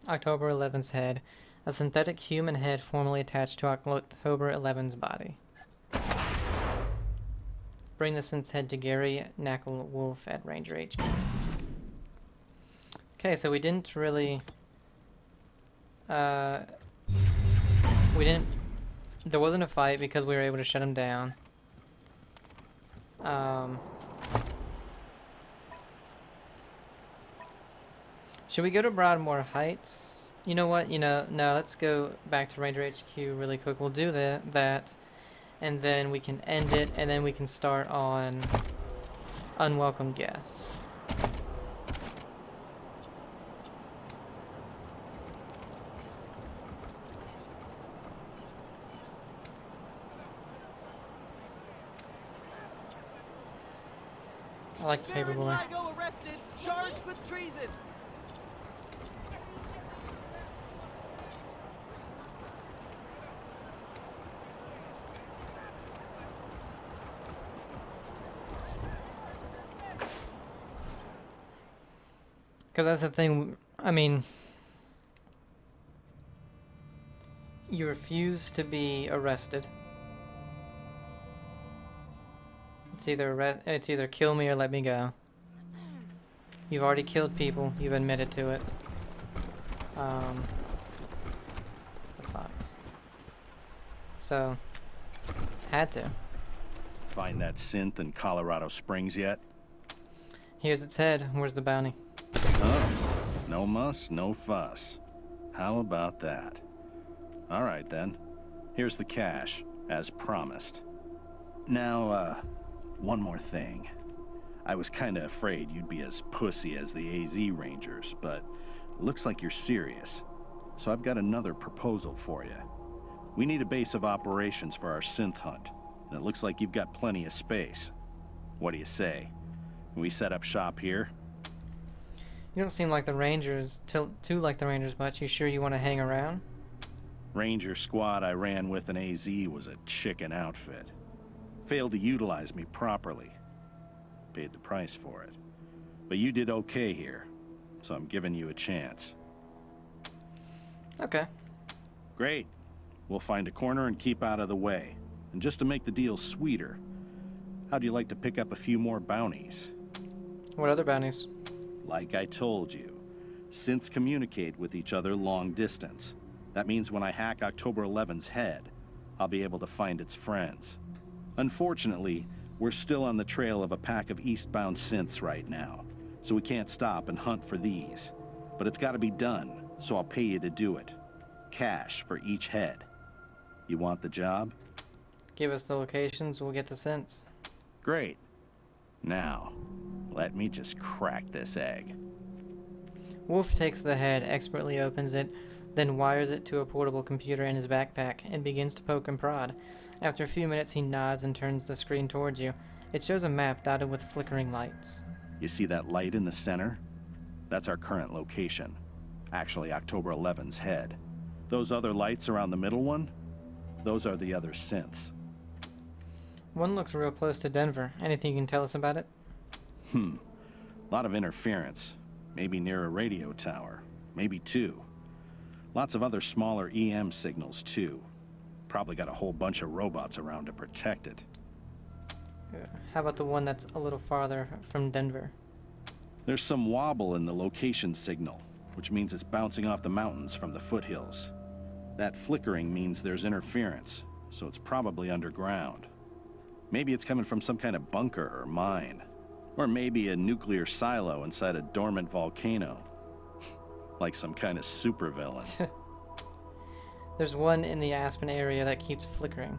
October 11th's head. A synthetic human head formerly attached to October 11th's body. Bring the synth's head to Gary Knackle Wolf at Ranger HQ. Okay, so we didn't really... there wasn't a fight because we were able to shut him down. Should we go to Broadmoor Heights? You know what? No, let's go back to Ranger HQ really quick. We'll do that, and then we can end it, and then we can start on Unwelcome Guests. I like the paper bullet. Brygo arrested, charged with treason. Because that's the thing, I mean, you refuse to be arrested. It's either kill me or let me go. You've already killed people, you've admitted to it. The fox. So, had to. Find that synth in Colorado Springs yet? Here's its head, where's the bounty? Oh, no muss, no fuss. How about that? All right, then. Here's the cash. as promised. Now, one more thing. I was kinda afraid you'd be as pussy as the AZ Rangers, but it looks like you're serious. So I've got another proposal for you. We need a base of operations for our synth hunt, and it looks like you've got plenty of space. What do you say? Can we set up shop here? You don't seem like the Rangers, too like the Rangers much. You sure you want to hang around? Ranger squad I ran with in AZ was a chicken outfit. Failed to utilize me properly. Paid the price for it. But you did okay here, so I'm giving you a chance. Okay. Great. We'll find a corner and keep out of the way. And just to make the deal sweeter, how'd you like to pick up a few more bounties? What other bounties? Like I told you, synths communicate with each other long distance. That means when I hack October 11's head, I'll be able to find its friends. Unfortunately, we're still on the trail of a pack of eastbound synths right now, so we can't stop and hunt for these. But it's gotta be done, so I'll pay you to do it. Cash for each head. You want the job? Give us the locations, we'll get the sense. Great. Now, let me just crack this egg. Wolf takes the head, expertly opens it, then wires it to a portable computer in his backpack and begins to poke and prod. After a few minutes, he nods and turns the screen towards you. It shows a map dotted with flickering lights. You see that light in the center? That's our current location. Actually, October 11's head. Those other lights around the middle one? Those are the other synths. One looks real close to Denver. Anything you can tell us about it? A lot of interference. Maybe near a radio tower. Maybe two. Lots of other smaller EM signals, too. Probably got a whole bunch of robots around to protect it. How about the one that's a little farther from Denver? There's some wobble in the location signal, which means it's bouncing off the mountains from the foothills. That flickering means there's interference, so it's probably underground. Maybe it's coming from some kind of bunker or mine. Or maybe a nuclear silo inside a dormant volcano. Like some kind of supervillain. There's one in the Aspen area that keeps flickering.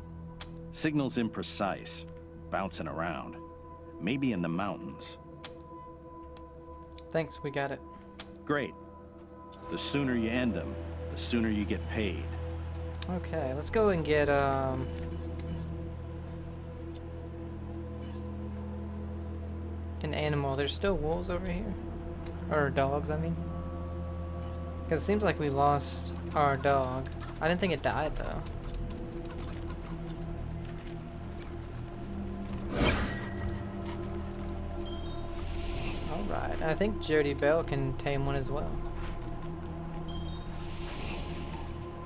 Signal's imprecise, bouncing around. Maybe in the mountains. Thanks, we got it. Great. The sooner you end them, the sooner you get paid. Okay, let's go and get, an animal. There's still wolves over here? Or dogs, I mean. Because it seems like we lost our dog. I didn't think it died, though. Alright, I think Jody Bell can tame one as well.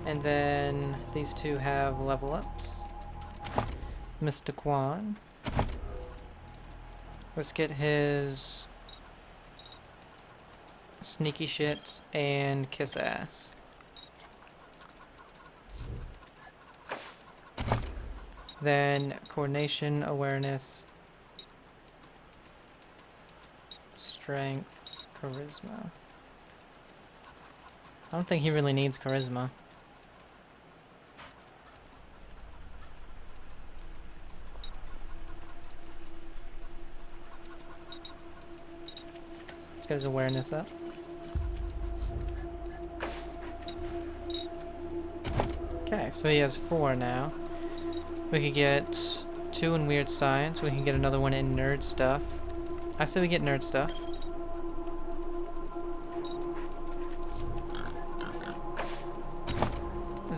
And then these two have level ups. Mr. Quan. Let's get his sneaky shit and kiss ass. Then coordination, awareness, strength, charisma. I don't think he really needs charisma. Let's get his awareness up. Okay, so he has 4 now. We could get 2 in weird science. We can get another one in nerd stuff. I say we get nerd stuff.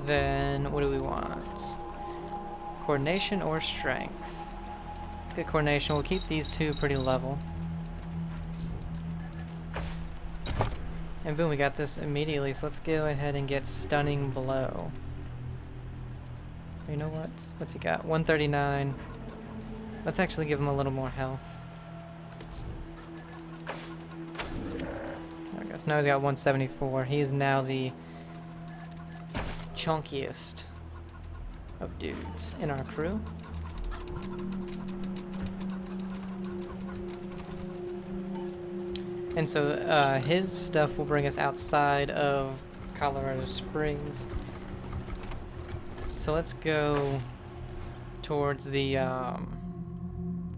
Then, what do we want? Coordination or strength? Let's get coordination. We'll keep these 2 pretty level. And boom, we got this immediately. So let's go ahead and get stunning blow. You know what? What's he got? 139. Let's actually give him a little more health. There we go. So now he's got 174. He is now the chunkiest of dudes in our crew. And so his stuff will bring us outside of Colorado Springs. So let's go towards the,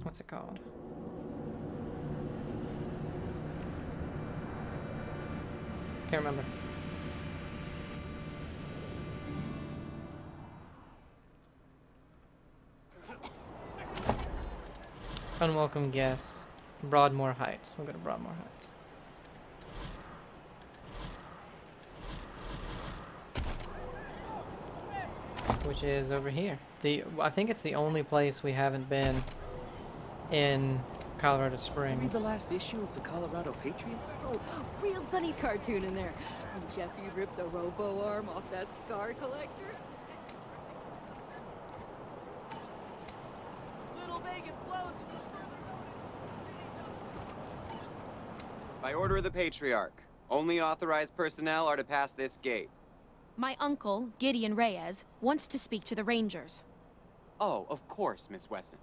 what's it called? Can't remember. Unwelcome guests. Broadmoor Heights. We'll go to Broadmoor Heights. Which is over here. I think it's the only place we haven't been in Colorado Springs. Read the last issue of the Colorado Patriot? Oh, real funny cartoon in there. When Jeffy ripped the robo arm off that scar collector. Little Vegas closed until further notice. By order of the Patriarch, only authorized personnel are to pass this gate. My uncle, Gideon Reyes, wants to speak to the Rangers. Oh, of course, Miss Wesson.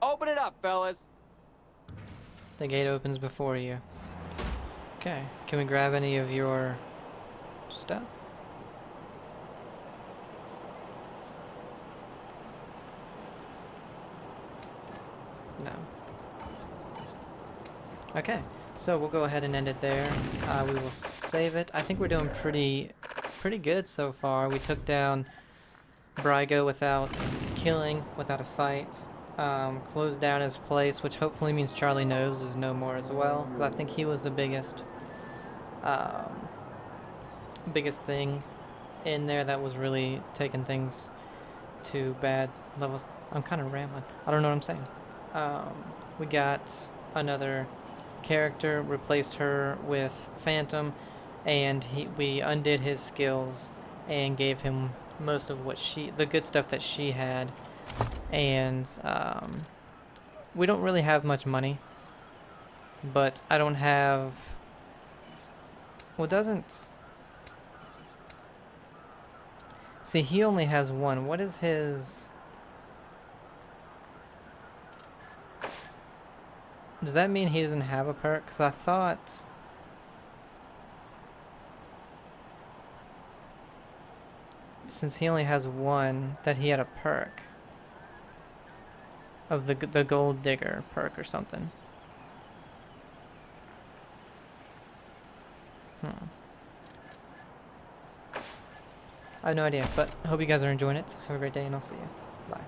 Open it up, fellas. The gate opens before you. Okay, can we grab any of your stuff? No. Okay, so we'll go ahead and end it there. We will save it. I think we're doing pretty good so far. We took down Brygo without killing, without a fight. Closed down his place, which hopefully means Charlie Knows is no more as well. 'Cause I think he was the biggest thing in there that was really taking things to bad levels. I'm kind of rambling. I don't know what I'm saying. We got another character, replaced her with Phantom, and we undid his skills and gave him most of what the good stuff that she had. And we don't really have much money, but I don't have, well, doesn't, see, he only has one. What is his, does that mean he doesn't have a perk? Because I thought, since he only has one, that he had a perk of the Gold Digger perk or something. I have no idea, but I hope you guys are enjoying it. Have a great day, and I'll see you. Bye.